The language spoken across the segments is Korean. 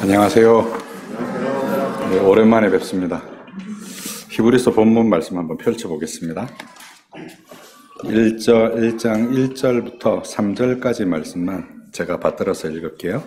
안녕하세요. 네, 오랜만에 뵙습니다. 히브리서 본문 말씀 한번 펼쳐보겠습니다. 1장 1절부터 3절까지 말씀만 제가 받들어서 읽을게요.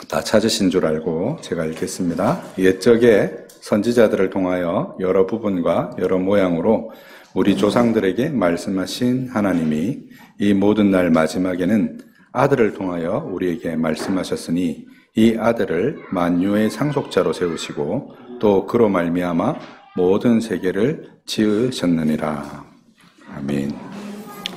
다 찾으신 줄 알고 제가 읽겠습니다. 옛적에 선지자들을 통하여 여러 부분과 여러 모양으로 우리 조상들에게 말씀하신 하나님이 이 모든 날 마지막에는 아들을 통하여 우리에게 말씀하셨으니 이 아들을 만유의 상속자로 세우시고 또 그로 말미암아 모든 세계를 지으셨느니라. 아멘.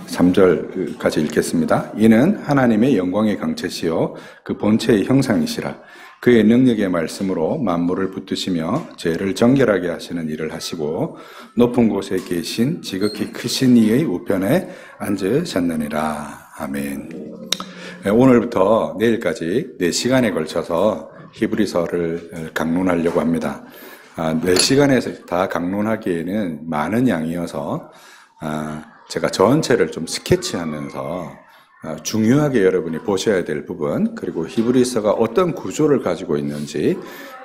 3절까지 읽겠습니다. 이는 하나님의 영광의 강체시요 그 본체의 형상이시라. 그의 능력의 말씀으로 만물을 붙드시며 죄를 정결하게 하시는 일을 하시고 높은 곳에 계신 지극히 크신 이의 우편에 앉으셨느니라. 아멘. 오늘부터 내일까지 4시간에 걸쳐서 히브리서를 강론하려고 합니다. 4시간에서 다 강론하기에는 많은 양이어서 제가 전체를 좀 스케치하면서 중요하게 여러분이 보셔야 될 부분, 그리고 히브리서가 어떤 구조를 가지고 있는지,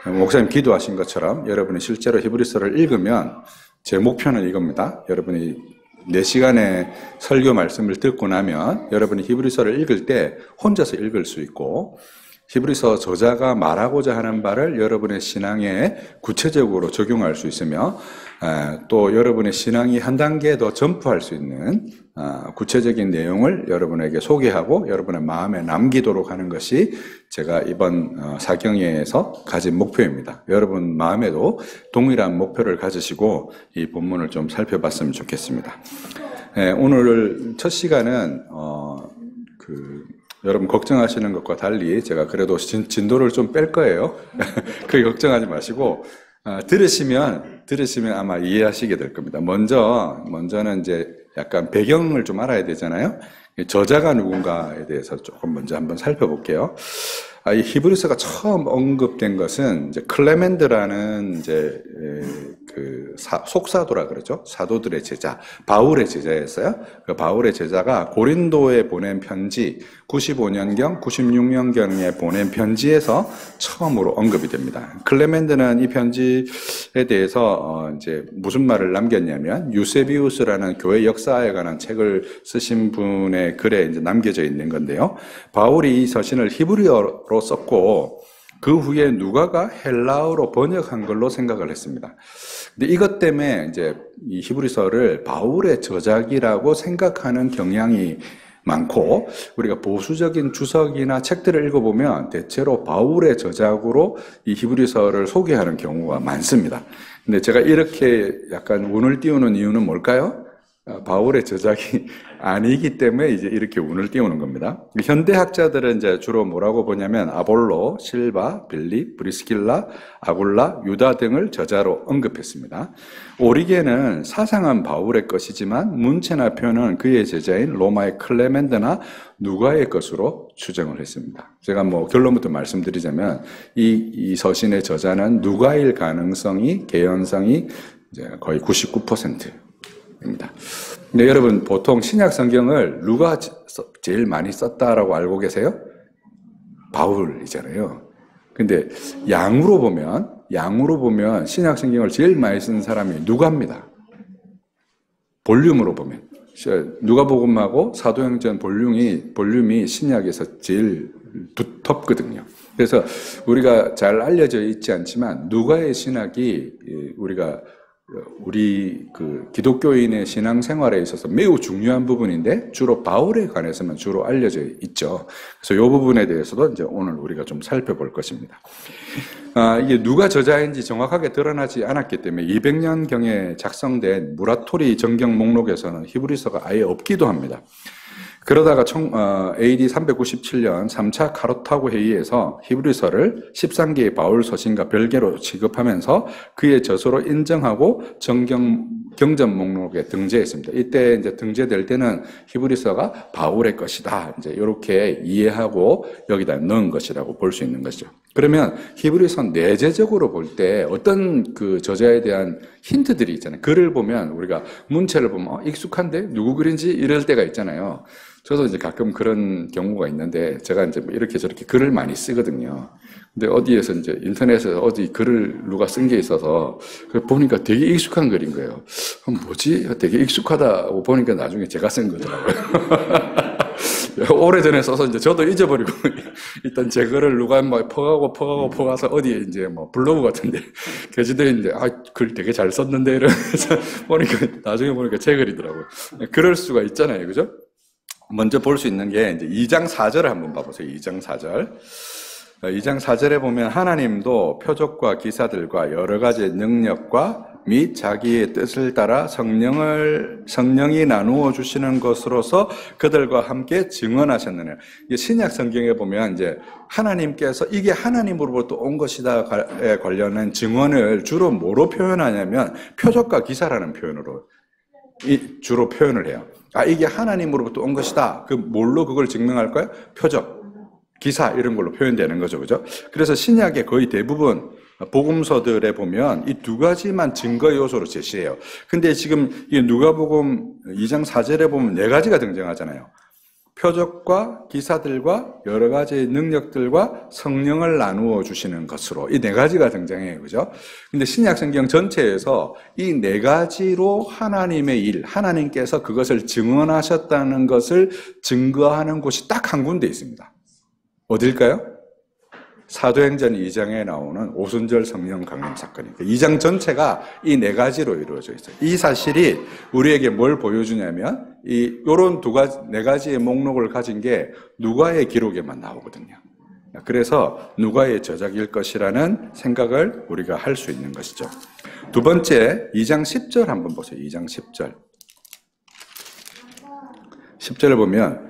목사님 기도하신 것처럼 여러분이 실제로 히브리서를 읽으면 제 목표는 이겁니다. 여러분이 4시간의 설교 말씀을 듣고 나면 여러분이 히브리서를 읽을 때 혼자서 읽을 수 있고, 히브리서 저자가 말하고자 하는 바를 여러분의 신앙에 구체적으로 적용할 수 있으며, 또 여러분의 신앙이 한 단계 더 점프할 수 있는 구체적인 내용을 여러분에게 소개하고 여러분의 마음에 남기도록 하는 것이 제가 이번 사경회에서 가진 목표입니다. 여러분 마음에도 동일한 목표를 가지시고 이 본문을 좀 살펴봤으면 좋겠습니다. 오늘 첫 시간은 여러분 걱정하시는 것과 달리 제가 그래도 진도를 좀 뺄 거예요. 그게 걱정하지 마시고 들으시면 아마 이해하시게 될 겁니다. 먼저는 이제 약간 배경을 좀 알아야 되잖아요. 저자가 누군가에 대해서 조금 먼저 한번 살펴볼게요. 이 히브리서가 처음 언급된 것은 이제 클레멘드라는 이제 속사도라 그러죠. 사도들의 제자, 바울의 제자였어요. 그 바울의 제자가 고린도에 보낸 편지, 95년경, 96년경에 보낸 편지에서 처음으로 언급이 됩니다. 클레멘드는 이 편지에 대해서 이제 무슨 말을 남겼냐면 유세비우스라는 교회 역사에 관한 책을 쓰신 분의 글에 이제 남겨져 있는 건데요. 바울이 이 서신을 히브리어로 썼고 그 후에 누가가 헬라어로 번역한 걸로 생각을 했습니다. 근데 이것 때문에 이제 이 히브리서를 바울의 저작이라고 생각하는 경향이 많고, 우리가 보수적인 주석이나 책들을 읽어보면 대체로 바울의 저작으로 이 히브리서를 소개하는 경우가 많습니다. 근데 제가 이렇게 약간 운을 띄우는 이유는 뭘까요? 바울의 저작이 아니기 때문에 이제 이렇게 운을 띄우는 겁니다. 현대학자들은 이제 주로 뭐라고 보냐면 아볼로, 실바, 빌립, 브리스길라, 아굴라, 유다 등을 저자로 언급했습니다. 오리겐은 사상은 바울의 것이지만 문체나 표현은 그의 제자인 로마의 클레멘드나 누가의 것으로 추정을 했습니다. 제가 결론부터 말씀드리자면 이 서신의 저자는 누가일 가능성이, 개연성이 이제 거의 99%입니다. 근데 여러분 보통 신약 성경을 누가 제일 많이 썼다라고 알고 계세요? 바울이잖아요. 근데 양으로 보면 신약 성경을 제일 많이 쓴 사람이 누가입니다. 볼륨으로 보면 누가복음하고 사도행전 볼륨이 신약에서 제일 두텁거든요. 그래서 우리가 잘 알려져 있지 않지만 누가의 신학이 우리 기독교인의 신앙생활에 있어서 매우 중요한 부분인데 주로 바울에 관해서만 주로 알려져 있죠. 그래서 이 부분에 대해서도 이제 오늘 우리가 좀 살펴볼 것입니다. 이게 누가 저자인지 정확하게 드러나지 않았기 때문에 200년경에 작성된 무라토리 정경 목록에서는 히브리서가 아예 없기도 합니다. 그러다가 AD 397년 3차 카르타고 회의에서 히브리서를 13개의 바울 서신과 별개로 취급하면서 그의 저서로 인정하고 경전 목록에 등재했습니다. 이때 이제 등재될 때는 히브리서가 바울의 것이다. 이제 이렇게 이해하고 여기다 넣은 것이라고 볼 수 있는 것이죠. 그러면 히브리서 내재적으로 볼 때 어떤 그 저자에 대한 힌트들이 있잖아요. 글을 보면 우리가 문체를 보면 익숙한데 누구 글인지 이럴 때가 있잖아요. 저도 이제 가끔 그런 경우가 있는데, 제가 이제 뭐 이렇게 저렇게 글을 많이 쓰거든요. 근데 어디에서 이제 인터넷에서 어디 글을 누가 쓴 게 있어서, 보니까 되게 익숙한 글인 거예요. 뭐지? 되게 익숙하다고 보니까 나중에 제가 쓴 거더라고요. 오래전에 써서 이제 저도 잊어버리고, 일단 제 글을 누가 막 퍼가서 어디에 이제 뭐 블로그 같은데 게시돼 있는데, 글 되게 잘 썼는데 이러면서 보니까, 나중에 보니까 제 글이더라고요. 그럴 수가 있잖아요. 그죠? 먼저 볼 수 있는 게 이제 2장 4절을 한번 봐보세요. 2장 4절. 2장 4절에 보면 하나님도 표적과 기사들과 여러 가지 능력과 및 자기의 뜻을 따라 성령이 나누어 주시는 것으로서 그들과 함께 증언하셨느냐. 신약 성경에 보면 이제 하나님께서 이게 하나님으로부터 온 것이다에 관련한 증언을 주로 뭐로 표현하냐면 표적과 기사라는 표현으로 주로 표현을 해요. 이게 하나님으로부터 온 것이다. 뭘로 그걸 증명할까요? 표적, 기사 이런 걸로 표현되는 거죠. 그죠? 그래서 신약의 거의 대부분 복음서들에 보면 이 두 가지만 증거 요소로 제시해요. 근데 지금 이 누가복음 2장 4절에 보면 네 가지가 등장하잖아요. 표적과 기사들과 여러 가지 능력들과 성령을 나누어 주시는 것으로 이 네 가지가 등장해요. 그죠? 근데 신약 성경 전체에서 이 네 가지로 하나님의 일, 하나님께서 그것을 증언하셨다는 것을 증거하는 곳이 딱 한 군데 있습니다. 어딜까요? 사도행전 2장에 나오는 오순절 성령 강림 사건입니다. 2장 전체가 이 네 가지로 이루어져 있어요. 이 사실이 우리에게 뭘 보여주냐면 요런 네 가지의 목록을 가진 게 누가의 기록에만 나오거든요. 그래서 누가의 저작일 것이라는 생각을 우리가 할 수 있는 것이죠. 두 번째, 2장 10절 한번 보세요. 2장 10절. 10절을 보면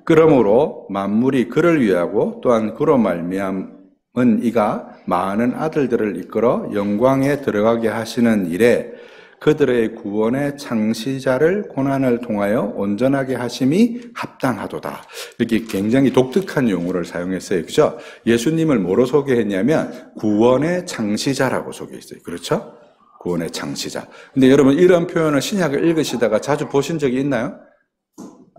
그러므로 만물이 그를 위하고 또한 그로 말미암은 이가 많은 아들들을 이끌어 영광에 들어가게 하시는 일에 그들의 구원의 창시자를 고난을 통하여 온전하게 하심이 합당하도다. 이렇게 굉장히 독특한 용어를 사용했어요. 그죠? 예수님을 뭐로 소개했냐면 구원의 창시자라고 소개했어요. 그렇죠? 구원의 창시자. 근데 여러분 이런 표현을 신약을 읽으시다가 자주 보신 적이 있나요?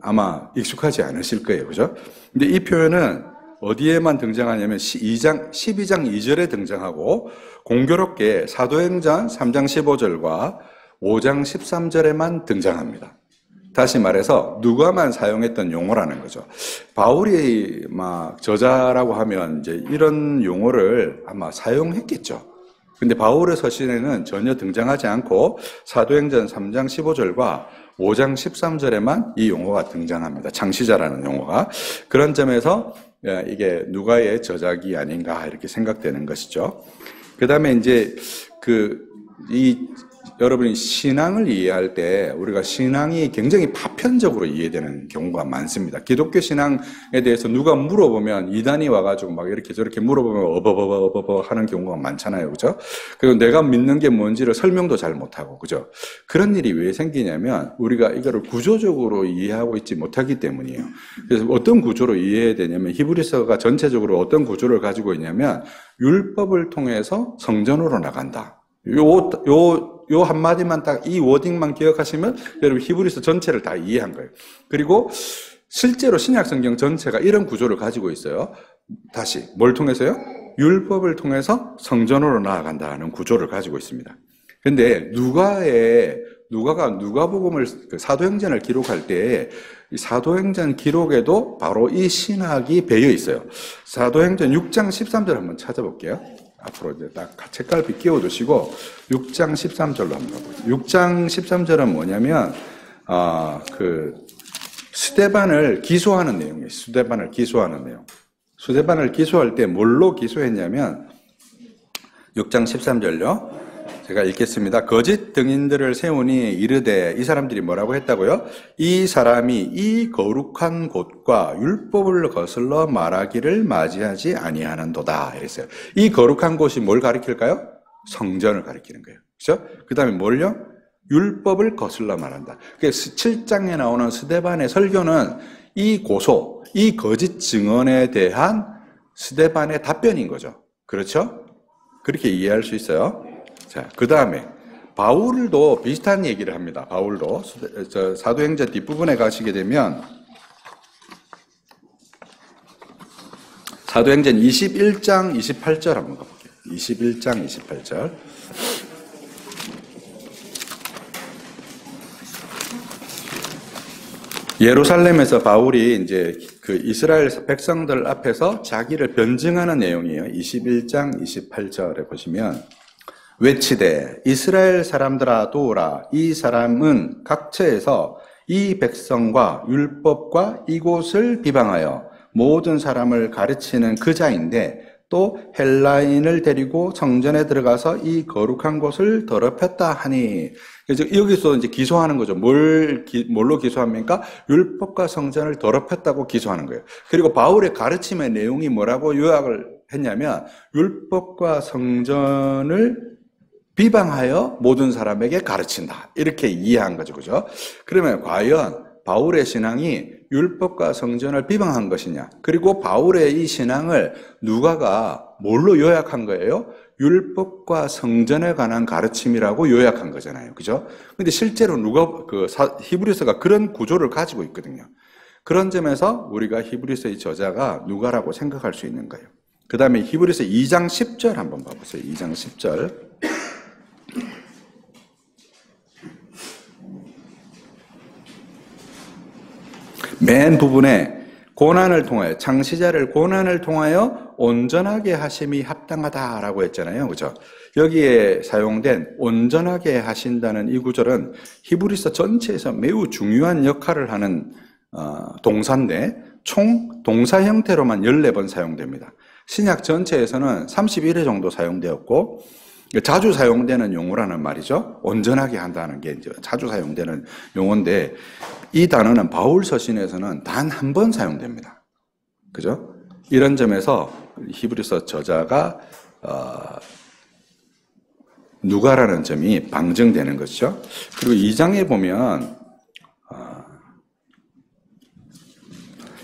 아마 익숙하지 않으실 거예요. 그죠? 근데 이 표현은 어디에만 등장하냐면 12장 2절에 등장하고 공교롭게 사도행전 3장 15절과 5장 13절에만 등장합니다. 다시 말해서 누가만 사용했던 용어라는 거죠. 바울이 막 저자라고 하면 이제 이런 용어를 아마 사용했겠죠. 근데 바울의 서신에는 전혀 등장하지 않고 사도행전 3장 15절과 5장 13절에만 이 용어가 등장합니다. 창시자라는 용어가. 그런 점에서 이게 누가의 저작이 아닌가 이렇게 생각되는 것이죠. 그 다음에 이제 여러분이 신앙을 이해할 때 우리가 신앙이 굉장히 파편적으로 이해되는 경우가 많습니다. 기독교 신앙에 대해서 누가 물어보면 이단이 와가지고 막 이렇게 저렇게 물어보면 어버버버버버 하는 경우가 많잖아요. 그죠? 그리고 내가 믿는 게 뭔지를 설명도 잘 못하고, 그죠? 그런 일이 왜 생기냐면 우리가 이거를 구조적으로 이해하고 있지 못하기 때문이에요. 그래서 어떤 구조로 이해해야 되냐면 히브리서가 전체적으로 어떤 구조를 가지고 있냐면 율법을 통해서 성전으로 나간다. 요 한마디만 딱 이 워딩만 기억하시면 여러분 히브리서 전체를 다 이해한 거예요. 그리고 실제로 신약 성경 전체가 이런 구조를 가지고 있어요. 다시 뭘 통해서요? 율법을 통해서 성전으로 나아간다는 구조를 가지고 있습니다. 근데 누가가 누가복음을 사도행전을 기록할 때 이 사도행전 기록에도 바로 이 신학이 배어 있어요. 사도행전 6장 13절 한번 찾아볼게요. 앞으로 이제 딱 책갈피 끼워두시고 6장 13절로 한번 가보죠. 6장 13절은 뭐냐면 스데반을 기소하는 내용이에요. 스데반을 기소하는 내용. 스데반을 기소할 때 뭘로 기소했냐면 6장 13절요. 제가 읽겠습니다. 거짓 등인들을 세우니 이르되 이 사람들이 뭐라고 했다고요? 이 사람이 이 거룩한 곳과 율법을 거슬러 말하기를 맞이하지 아니하는도다 이랬어요. 이 거룩한 곳이 뭘 가리킬까요? 성전을 가리키는 거예요. 그렇죠? 그 다음에 뭘요? 율법을 거슬러 말한다. 그래서 7장에 나오는 스데반의 설교는 이 고소, 이 거짓 증언에 대한 스데반의 답변인 거죠. 그렇죠? 그렇게 이해할 수 있어요. 자, 그 다음에 바울도 비슷한 얘기를 합니다. 바울도 사도행전 뒷부분에 가시게 되면 사도행전 21장 28절 한번 가볼게요. 21장 28절. 예루살렘에서 바울이 이제 그 이스라엘 백성들 앞에서 자기를 변증하는 내용이에요. 21장 28절에 보시면 외치되 이스라엘 사람들아 도우라. 이 사람은 각처에서 이 백성과 율법과 이곳을 비방하여 모든 사람을 가르치는 그 자인데 또 헬라인을 데리고 성전에 들어가서 이 거룩한 곳을 더럽혔다 하니. 그래서 여기서 이제 기소하는 거죠. 뭘로 기소합니까? 율법과 성전을 더럽혔다고 기소하는 거예요. 그리고 바울의 가르침의 내용이 뭐라고 요약을 했냐면 율법과 성전을 비방하여 모든 사람에게 가르친다. 이렇게 이해한 거죠. 그죠? 그러면 과연 바울의 신앙이 율법과 성전을 비방한 것이냐? 그리고 바울의 이 신앙을 누가가 뭘로 요약한 거예요? 율법과 성전에 관한 가르침이라고 요약한 거잖아요. 그죠? 근데 실제로 히브리서가 그런 구조를 가지고 있거든요. 그런 점에서 우리가 히브리서의 저자가 누가라고 생각할 수 있는 거예요. 그 다음에 히브리서 2장 10절 한번 봐보세요. 2장 10절. 맨 부분에 고난을 통하여, 창시자를 고난을 통하여 온전하게 하심이 합당하다라고 했잖아요. 그죠? 여기에 사용된 온전하게 하신다는 이 구절은 히브리서 전체에서 매우 중요한 역할을 하는 동사인데 총 동사 형태로만 14번 사용됩니다. 신약 전체에서는 31회 정도 사용되었고 자주 사용되는 용어라는 말이죠. 온전하게 한다는 게 이제 자주 사용되는 용어인데 이 단어는 바울 서신에서는 단 한 번 사용됩니다. 그죠? 이런 점에서 히브리서 저자가 누가라는 점이 방증되는 것이죠. 그리고 2장에 보면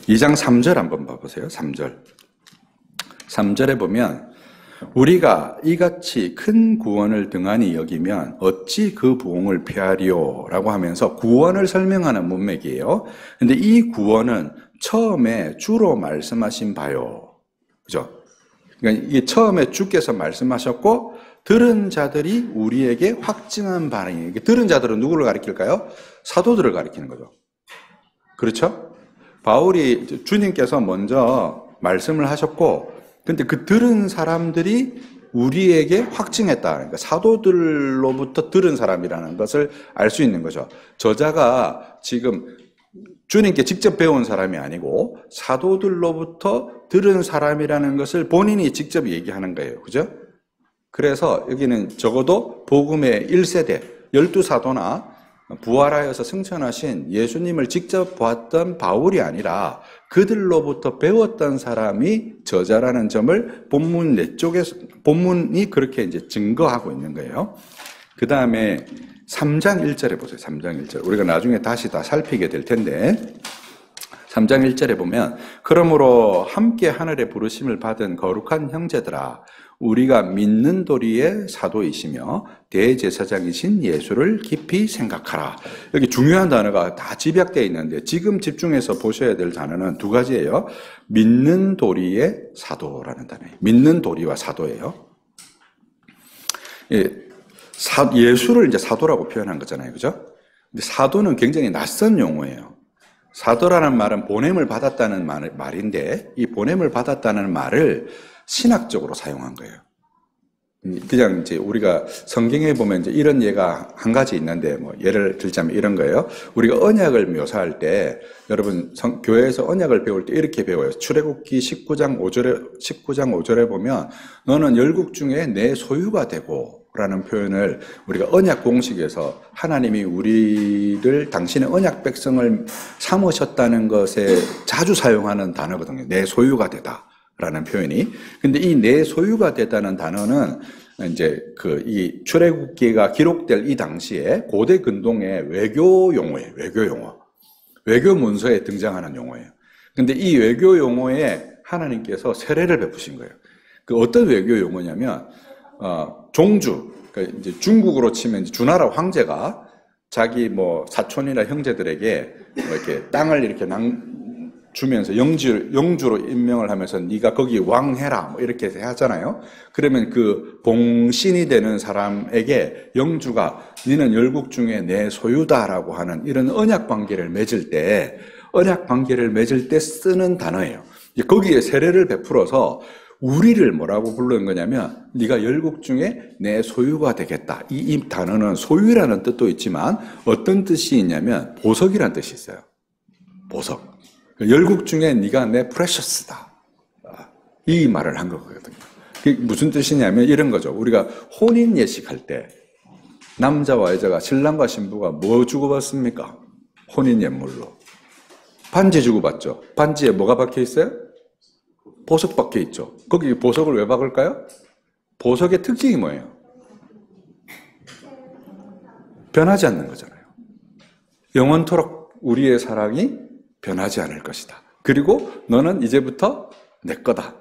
2장 3절 한번 봐보세요. 3절. 3절에 보면 우리가 이같이 큰 구원을 등한히 여기면 어찌 그 부흥을 피하리요? 라고 하면서 구원을 설명하는 문맥이에요. 근데 이 구원은 처음에 주로 말씀하신 바요. 그죠? 그러니까 이게 처음에 주께서 말씀하셨고, 들은 자들이 우리에게 확증한 바니. 들은 자들은 누구를 가리킬까요? 사도들을 가리키는 거죠. 그렇죠? 바울이 주님께서 먼저 말씀을 하셨고, 근데 그 들은 사람들이 우리에게 확증했다. 그러니까 사도들로부터 들은 사람이라는 것을 알 수 있는 거죠. 저자가 지금 주님께 직접 배운 사람이 아니고 사도들로부터 들은 사람이라는 것을 본인이 직접 얘기하는 거예요. 그죠? 그래서 여기는 적어도 복음의 1세대, 12사도나 부활하여서 승천하신 예수님을 직접 보았던 바울이 아니라 그들로부터 배웠던 사람이 저자라는 점을 본문 내쪽에서, 본문이 그렇게 이제 증거하고 있는 거예요. 그 다음에 3장 1절에 보세요. 3장 1절. 우리가 나중에 다시 다 살피게 될 텐데, 3장 1절에 보면, 그러므로 함께 하늘의 부르심을 받은 거룩한 형제들아, 우리가 믿는 도리의 사도이시며 대제사장이신 예수를 깊이 생각하라. 여기 중요한 단어가 다 집약되어 있는데 지금 집중해서 보셔야 될 단어는 두 가지예요. 믿는 도리의 사도라는 단어예요. 믿는 도리와 사도예요. 예수를 이제 사도라고 표현한 거잖아요. 그죠? 근데 사도는 굉장히 낯선 용어예요. 사도라는 말은 보냄을 받았다는 말인데 이 보냄을 받았다는 말을 신학적으로 사용한 거예요. 그냥 이제 우리가 성경에 보면 이제 이런 예가 한 가지 있는데 뭐 예를 들자면 이런 거예요. 우리가 언약을 묘사할 때 여러분 교회에서 언약을 배울 때 이렇게 배워요. 출애굽기 19장 5절에 보면 너는 열국 중에 내 소유가 되고 라는 표현을 우리가 언약 공식에서 하나님이 우리를 당신의 언약 백성을 삼으셨다는 것에 자주 사용하는 단어거든요. 내 소유가 되다. 라는 표현이. 근데 이 내 소유가 됐다는 단어는 이제 이 출애굽기가 기록될 이 당시에 고대 근동의 외교 용어예요. 외교 용어. 외교 문서에 등장하는 용어예요. 근데 이 외교 용어에 하나님께서 세례를 베푸신 거예요. 그 어떤 외교 용어냐면, 종주. 그러니까 이제 중국으로 치면 이제 주나라 황제가 자기 뭐 사촌이나 형제들에게 뭐 이렇게 땅을 이렇게 주면서 영주로 임명을 하면서 네가 거기 왕해라 뭐 이렇게 하잖아요. 그러면 그 봉신이 되는 사람에게 영주가 너는 열국 중에 내 소유다라고 하는 이런 언약 관계를 맺을 때 쓰는 단어예요. 거기에 세례를 베풀어서 우리를 뭐라고 부르는 거냐면 네가 열국 중에 내 소유가 되겠다. 이 단어는 소유라는 뜻도 있지만 어떤 뜻이 있냐면 보석이라는 뜻이 있어요. 보석. 열국 중에 네가 내 프레셔스다. 이 말을 한 거거든요. 그게 무슨 뜻이냐면 이런 거죠. 우리가 혼인 예식할 때 남자와 여자가 신랑과 신부가 뭐 주고받습니까? 혼인 예물로. 반지 주고받죠. 반지에 뭐가 박혀 있어요? 보석 박혀 있죠. 거기 보석을 왜 박을까요? 보석의 특징이 뭐예요? 변하지 않는 거잖아요. 영원토록 우리의 사랑이 변하지 않을 것이다. 그리고 너는 이제부터 내 거다.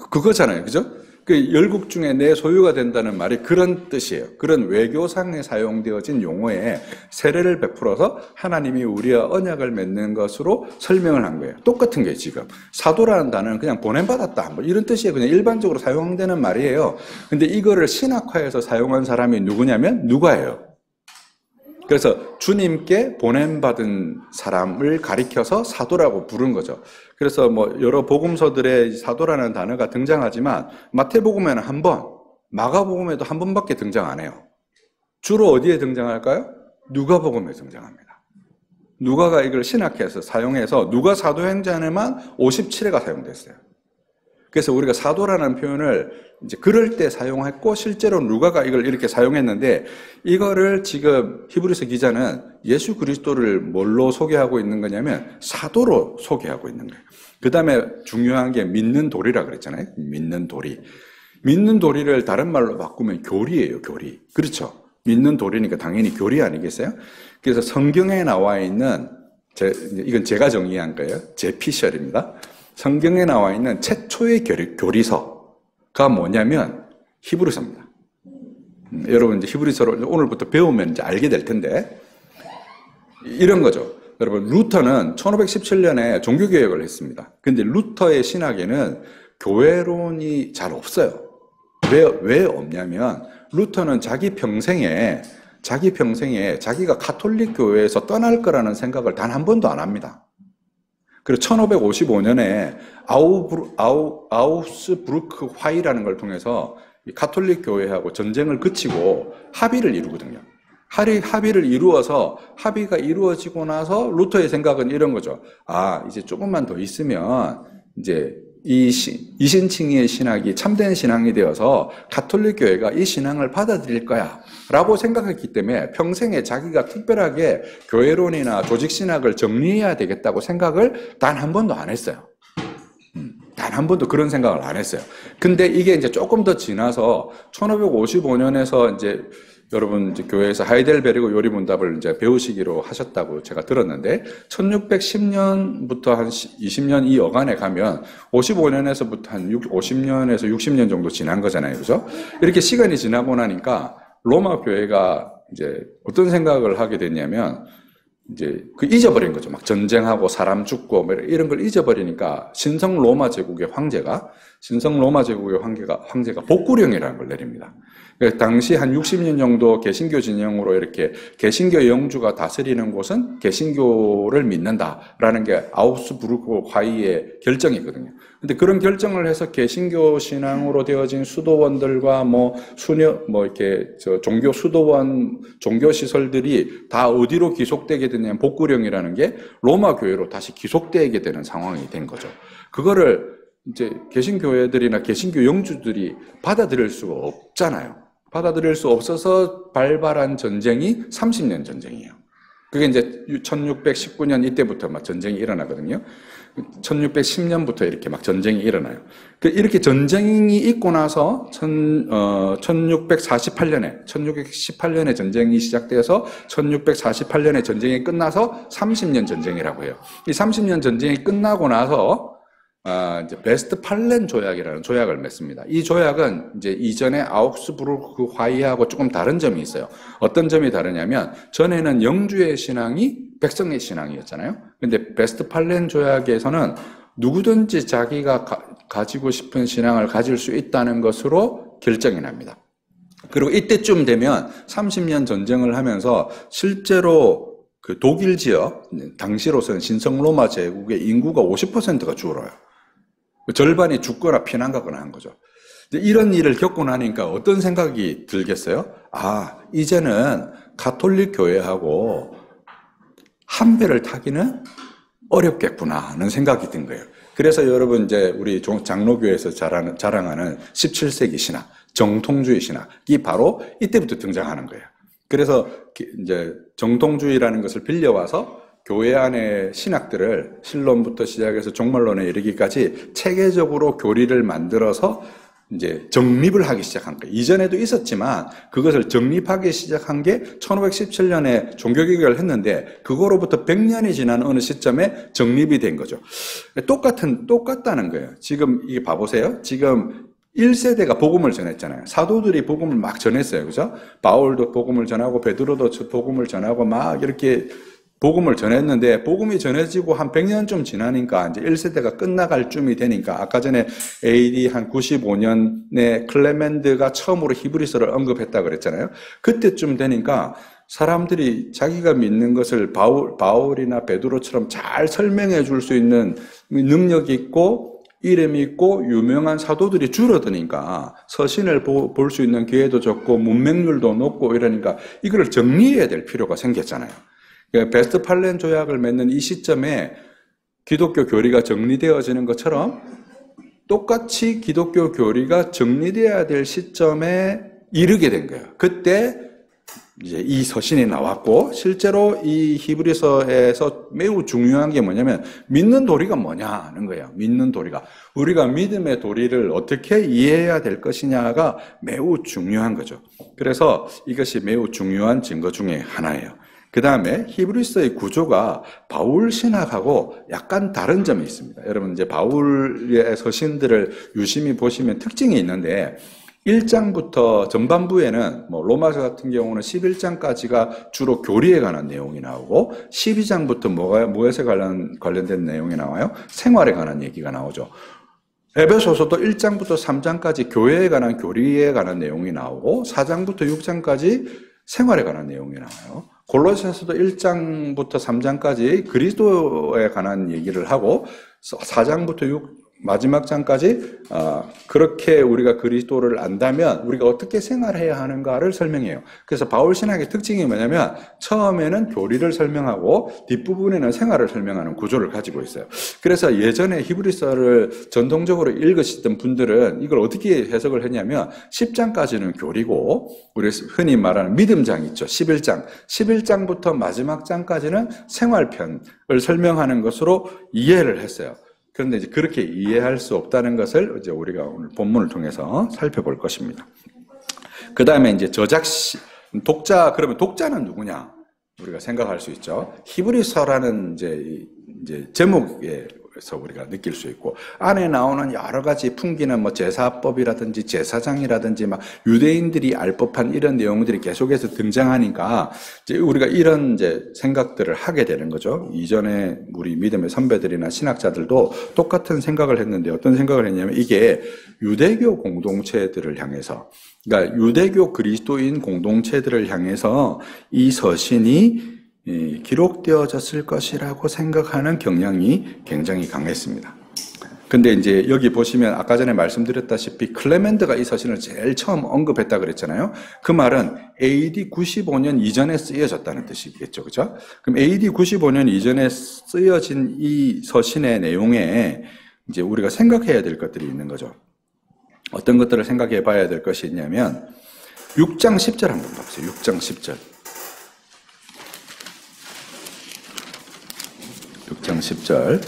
그거잖아요. 그죠? 그 열국 중에 내 소유가 된다는 말이 그런 뜻이에요. 그런 외교상에 사용되어진 용어에 세례를 베풀어서 하나님이 우리와 언약을 맺는 것으로 설명을 한 거예요. 똑같은 게 지금 사도라는 단어는 그냥 보냄받았다 뭐 이런 뜻이에요. 그냥 일반적으로 사용되는 말이에요. 근데 이거를 신학화해서 사용한 사람이 누구냐면 누가예요. 그래서 주님께 보냄받은 사람을 가리켜서 사도라고 부른 거죠. 그래서 뭐 여러 복음서들에 사도라는 단어가 등장하지만 마태복음에는 한 번, 마가복음에도 한 번밖에 등장 안 해요. 주로 어디에 등장할까요? 누가복음에 등장합니다. 누가가 이걸 신학해서 사용해서 누가 사도행전에만 57회가 사용됐어요. 그래서 우리가 사도라는 표현을 이제 그럴 때 사용했고 실제로 누가가 이걸 이렇게 사용했는데 이거를 지금 히브리서 기자는 예수 그리스도를 뭘로 소개하고 있는 거냐면 사도로 소개하고 있는 거예요. 그 다음에 중요한 게 믿는 도리라 그랬잖아요. 믿는 도리. 믿는 도리를 다른 말로 바꾸면 교리예요. 교리. 그렇죠. 믿는 도리니까 당연히 교리 아니겠어요? 그래서 성경에 나와 있는 이건 제가 정리한 거예요. 제 피셜입니다. 성경에 나와 있는 최초의 교리서가 뭐냐면 히브리서입니다. 여러분 이제 히브리서를 오늘부터 배우면 이제 알게 될 텐데 이런 거죠. 여러분 루터는 1517년에 종교개혁을 했습니다. 근데 루터의 신학에는 교회론이 잘 없어요. 왜 없냐면 루터는 자기 평생에 자기가 가톨릭 교회에서 떠날 거라는 생각을 단 한 번도 안 합니다. 그리고 1555년에 아우스부르크 화의라는 걸 통해서 가톨릭 교회하고 전쟁을 그치고 합의를 이루거든요. 합의를 이루어서 합의가 이루어지고 나서 루터의 생각은 이런 거죠. 이제 조금만 더 있으면 이제 이신칭의의 신학이 참된 신앙이 되어서 가톨릭 교회가 이 신앙을 받아들일 거야 라고 생각했기 때문에 평생에 자기가 특별하게 교회론이나 조직신학을 정리해야 되겠다고 생각을 단 한 번도 안 했어요. 단 한 번도 그런 생각을 안 했어요. 근데 이게 이제 조금 더 지나서 1555년에서 이제 여러분 이제 교회에서 하이델베르그 요리문답을 이제 배우시기로 하셨다고 제가 들었는데 1610년부터 한 20년 이 여간에 가면 55년에서부터 한 50년에서 60년 정도 지난 거잖아요. 그죠? 이렇게 시간이 지나고 나니까 로마 교회가 이제 어떤 생각을 하게 됐냐면 이제 잊어버린 거죠. 막 전쟁하고 사람 죽고 뭐 이런 걸 잊어버리니까 신성 로마 제국의 황제가 복구령이라는 걸 내립니다. 당시 한 60년 정도 개신교 진영으로 이렇게 개신교 영주가 다스리는 곳은 개신교를 믿는다라는 게 아우스부르크 화의의 결정이거든요. 근데 그런 결정을 해서 개신교 신앙으로 되어진 수도원들과 종교 수도원, 종교 시설들이 다 어디로 귀속되게 되냐면 복구령이라는 게 로마 교회로 다시 귀속되게 되는 상황이 된 거죠. 그거를 이제 개신교회들이나 개신교 영주들이 받아들일 수가 없잖아요. 받아들일 수 없어서 발발한 전쟁이 30년 전쟁이에요. 그게 이제 1619년 이때부터 막 전쟁이 일어나거든요. 1610년부터 이렇게 막 전쟁이 일어나요. 이렇게 전쟁이 있고 나서 1618년에 전쟁이 시작돼서 1648년에 전쟁이 끝나서 30년 전쟁이라고 해요. 이 30년 전쟁이 끝나고 나서 이제 베스트팔렌 조약이라는 조약을 맺습니다. 이 조약은 이제 이전에 아우스부르크 화의하고 조금 다른 점이 있어요. 어떤 점이 다르냐면 전에는 영주의 신앙이 백성의 신앙이었잖아요. 근데 베스트팔렌 조약에서는 누구든지 자기가 가지고 싶은 신앙을 가질 수 있다는 것으로 결정이 납니다. 그리고 이때쯤 되면 30년 전쟁을 하면서 실제로 그 독일 지역, 당시로서는 신성 로마 제국의 인구가 50%가 줄어요. 절반이 죽거나 피난 가거나 한 거죠. 이런 일을 겪고 나니까 어떤 생각이 들겠어요? 아, 이제는 가톨릭 교회하고 한 배를 타기는 어렵겠구나 하는 생각이 든 거예요. 그래서 여러분 이제 우리 장로교에서 자랑하는 17세기 신학, 정통주의 신학이 바로 이때부터 등장하는 거예요. 그래서 이제 정통주의라는 것을 빌려와서 교회 안의 신학들을 신론부터 시작해서 종말론에 이르기까지 체계적으로 교리를 만들어서 이제 정립을 하기 시작한 거예요. 이전에도 있었지만 그것을 정립하기 시작한 게 1517년에 종교개혁을 했는데 그거로부터 100년이 지난 어느 시점에 정립이 된 거죠. 똑같다는 거예요. 지금 이게 봐보세요. 지금 1세대가 복음을 전했잖아요. 사도들이 복음을 막 전했어요. 그죠? 바울도 복음을 전하고 베드로도 복음을 전하고 막 이렇게 복음을 전했는데 복음이 전해지고 한 100년쯤 지나니까 이제 1세대가 끝나갈 쯤이 되니까 아까 전에 AD 한 95년에 클레멘드가 처음으로 히브리서를 언급했다 그랬잖아요. 그때쯤 되니까 사람들이 자기가 믿는 것을 바울이나 베드로처럼 잘 설명해 줄 수 있는 능력이 있고 이름이 있고 유명한 사도들이 줄어드니까 서신을 볼 수 있는 기회도 적고 문맹률도 높고 이러니까 이걸 정리해야 될 필요가 생겼잖아요. 베스트팔렌 조약을 맺는 이 시점에 기독교 교리가 정리되어지는 것처럼 똑같이 기독교 교리가 정리되어야 될 시점에 이르게 된 거예요. 그때 이제 이 서신이 나왔고 실제로 이 히브리서에서 매우 중요한 게 뭐냐면 믿는 도리가 뭐냐는 거예요. 믿는 도리가. 우리가 믿음의 도리를 어떻게 이해해야 될 것이냐가 매우 중요한 거죠. 그래서 이것이 매우 중요한 증거 중에 하나예요. 그 다음에 히브리서의 구조가 바울 신학하고 약간 다른 점이 있습니다. 여러분 이제 바울의 서신들을 유심히 보시면 특징이 있는데 1장부터 전반부에는 뭐 로마서 같은 경우는 11장까지가 주로 교리에 관한 내용이 나오고 12장부터 무엇에 관련된 내용이 나와요? 생활에 관한 얘기가 나오죠. 에베소서도 1장부터 3장까지 교회에 관한 교리에 관한 내용이 나오고 4장부터 6장까지 생활에 관한 내용이 나와요. 골로새서도 1장부터 3장까지 그리스도에 관한 얘기를 하고 4장부터 마지막 장까지 그렇게 우리가 그리스도를 안다면 우리가 어떻게 생활해야 하는가를 설명해요. 그래서 바울 신학의 특징이 뭐냐면 처음에는 교리를 설명하고 뒷부분에는 생활을 설명하는 구조를 가지고 있어요. 그래서 예전에 히브리서를 전통적으로 읽으시던 분들은 이걸 어떻게 해석을 했냐면 10장까지는 교리고 우리 흔히 말하는 믿음장 있죠. 11장부터 마지막 장까지는 생활편을 설명하는 것으로 이해를 했어요. 그런데 이제 그렇게 이해할 수 없다는 것을 이제 우리가 오늘 본문을 통해서 살펴볼 것입니다. 그 다음에 이제 독자, 그러면 독자는 누구냐? 우리가 생각할 수 있죠. 히브리서라는 이제 제목에서 우리가 느낄 수 있고, 안에 나오는 여러 가지 풍기는 뭐 제사법이라든지 제사장이라든지 막 유대인들이 알 법한 이런 내용들이 계속해서 등장하니까 이제 우리가 이런 이제 생각들을 하게 되는 거죠. 이전에 우리 믿음의 선배들이나 신학자들도 똑같은 생각을 했는데 어떤 생각을 했냐면 이게 유대교 공동체들을 향해서, 그러니까 유대교 그리스도인 공동체들을 향해서 이 서신이 기록되어졌을 것이라고 생각하는 경향이 굉장히 강했습니다. 근데 이제 여기 보시면 아까 전에 말씀드렸다시피 클레멘드가 이 서신을 제일 처음 언급했다 그랬잖아요. 그 말은 AD 95년 이전에 쓰여졌다는 뜻이겠죠. 그죠? 그럼 AD 95년 이전에 쓰여진 이 서신의 내용에 이제 우리가 생각해야 될 것들이 있는 거죠. 어떤 것들을 생각해 봐야 될 것이 있냐면 6장 10절 한번 봐보세요. 6장 10절. 6장 10절.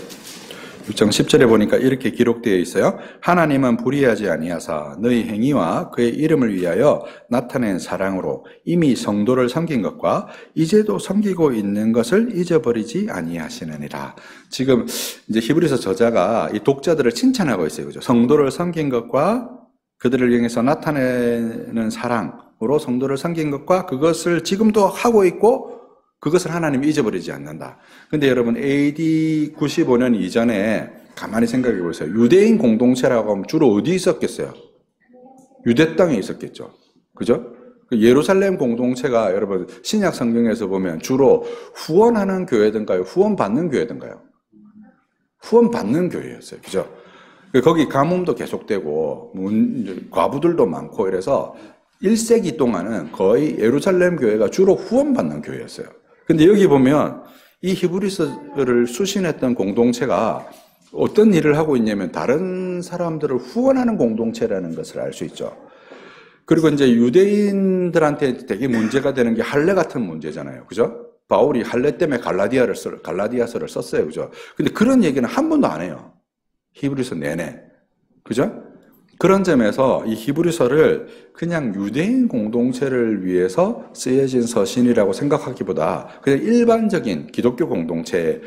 6장 10절에 보니까 이렇게 기록되어 있어요. 하나님은 불의하지 아니하사 너희 행위와 그의 이름을 위하여 나타낸 사랑으로 이미 성도를 섬긴 것과 이제도 섬기고 있는 것을 잊어버리지 아니하시느니라. 지금 이제 히브리서 저자가 이 독자들을 칭찬하고 있어요. 그죠? 성도를 섬긴 것과 그들을 향해서 나타내는 사랑으로 성도를 섬긴 것과 그것을 지금도 하고 있고 그것을 하나님이 잊어버리지 않는다. 근데 여러분 AD 95년 이전에 가만히 생각해 보세요. 유대인 공동체라고 하면 주로 어디 있었겠어요? 유대 땅에 있었겠죠. 그죠? 예루살렘 공동체가 여러분 신약 성경에서 보면 주로 후원하는 교회든가요? 후원받는 교회든가요? 후원받는 교회였어요. 그죠? 거기 가뭄도 계속되고 과부들도 많고 이래서 1세기 동안은 거의 예루살렘 교회가 주로 후원받는 교회였어요. 근데 여기 보면 이 히브리서를 수신했던 공동체가 어떤 일을 하고 있냐면 다른 사람들을 후원하는 공동체라는 것을 알 수 있죠. 그리고 이제 유대인들한테 되게 문제가 되는 게 할례 같은 문제잖아요. 그죠? 바울이 할례 때문에 갈라디아서를 썼어요. 그죠? 근데 그런 얘기는 한 번도 안 해요. 히브리서 내내. 그죠? 그런 점에서 이 히브리서를 그냥 유대인 공동체를 위해서 쓰여진 서신이라고 생각하기보다 그냥 일반적인 기독교 공동체에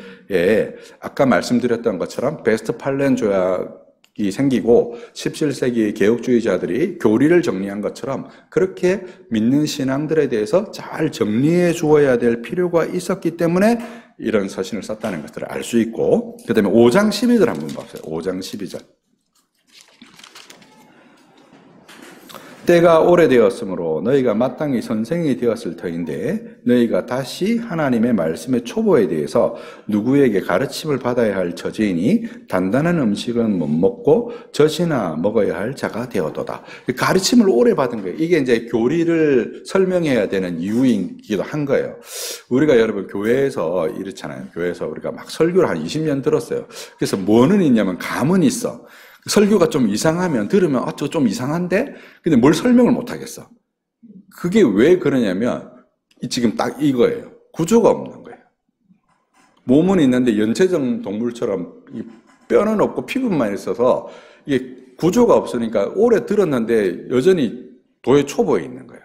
아까 말씀드렸던 것처럼 베스트팔렌 조약이 생기고 17세기 개혁주의자들이 교리를 정리한 것처럼 그렇게 믿는 신앙들에 대해서 잘 정리해 주어야 될 필요가 있었기 때문에 이런 서신을 썼다는 것들을 알 수 있고, 그 다음에 5장 12절 한번 봐보세요. 5장 12절. 때가 오래되었으므로 너희가 마땅히 선생이 되었을 터인데 너희가 다시 하나님의 말씀의 초보에 대해서 누구에게 가르침을 받아야 할 처지이니 단단한 음식은 못 먹고 젖이나 먹어야 할 자가 되어도다. 가르침을 오래 받은 거예요. 이게 이제 교리를 설명해야 되는 이유이기도 한 거예요. 우리가 여러분 교회에서 이렇잖아요. 교회에서 우리가 막 설교를 한 20년 들었어요. 그래서 뭐는 있냐면 감은 있어. 설교가 좀 이상하면 들으면 저 좀 이상한데? 근데 뭘 설명을 못 하겠어. 그게 왜 그러냐면 지금 딱 이거예요. 구조가 없는 거예요. 몸은 있는데 연체적 동물처럼 뼈는 없고 피부만 있어서 이게 구조가 없으니까 오래 들었는데 여전히 도의 초보에 있는 거예요.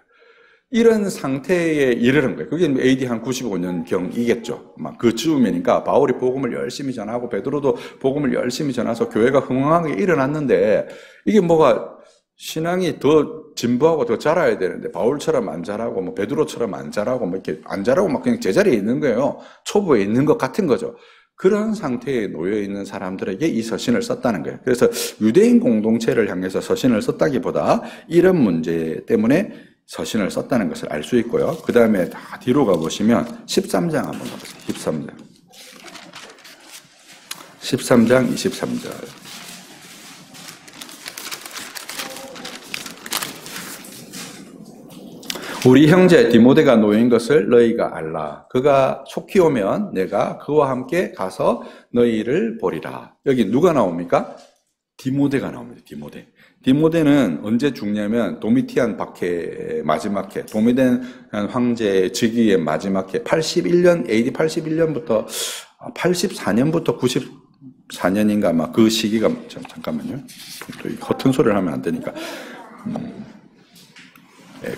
이런 상태에 이르는 거예요. 그게 AD 한 95년경이겠죠. 막 그쯤이니까 바울이 복음을 열심히 전하고 베드로도 복음을 열심히 전해서 교회가 흥황하게 일어났는데 이게 뭐가 신앙이 더 진보하고 더 자라야 되는데 바울처럼 안 자라고 뭐 베드로처럼 안 자라고 뭐 이렇게 안 자라고 막 그냥 제자리에 있는 거예요. 초보에 있는 것 같은 거죠. 그런 상태에 놓여 있는 사람들에게 이 서신을 썼다는 거예요. 그래서 유대인 공동체를 향해서 서신을 썼다기보다 이런 문제 때문에 서신을 썼다는 것을 알 수 있고요. 그 다음에 다 뒤로 가보시면 13장 한번 가보세요. 13장 23절. 우리 형제 디모데가 놓인 것을 너희가 알라. 그가 속히 오면 내가 그와 함께 가서 너희를 보리라. 여기 누가 나옵니까? 디모데가 나옵니다. 디모데는 언제 죽냐면 도미티안 박해 마지막 해, 도미티안 황제의 즉위의 마지막 해, AD 81년부터 84년부터 94년인가 아마 그 시기가 잠깐만요. 또 허튼 소리를 하면 안 되니까.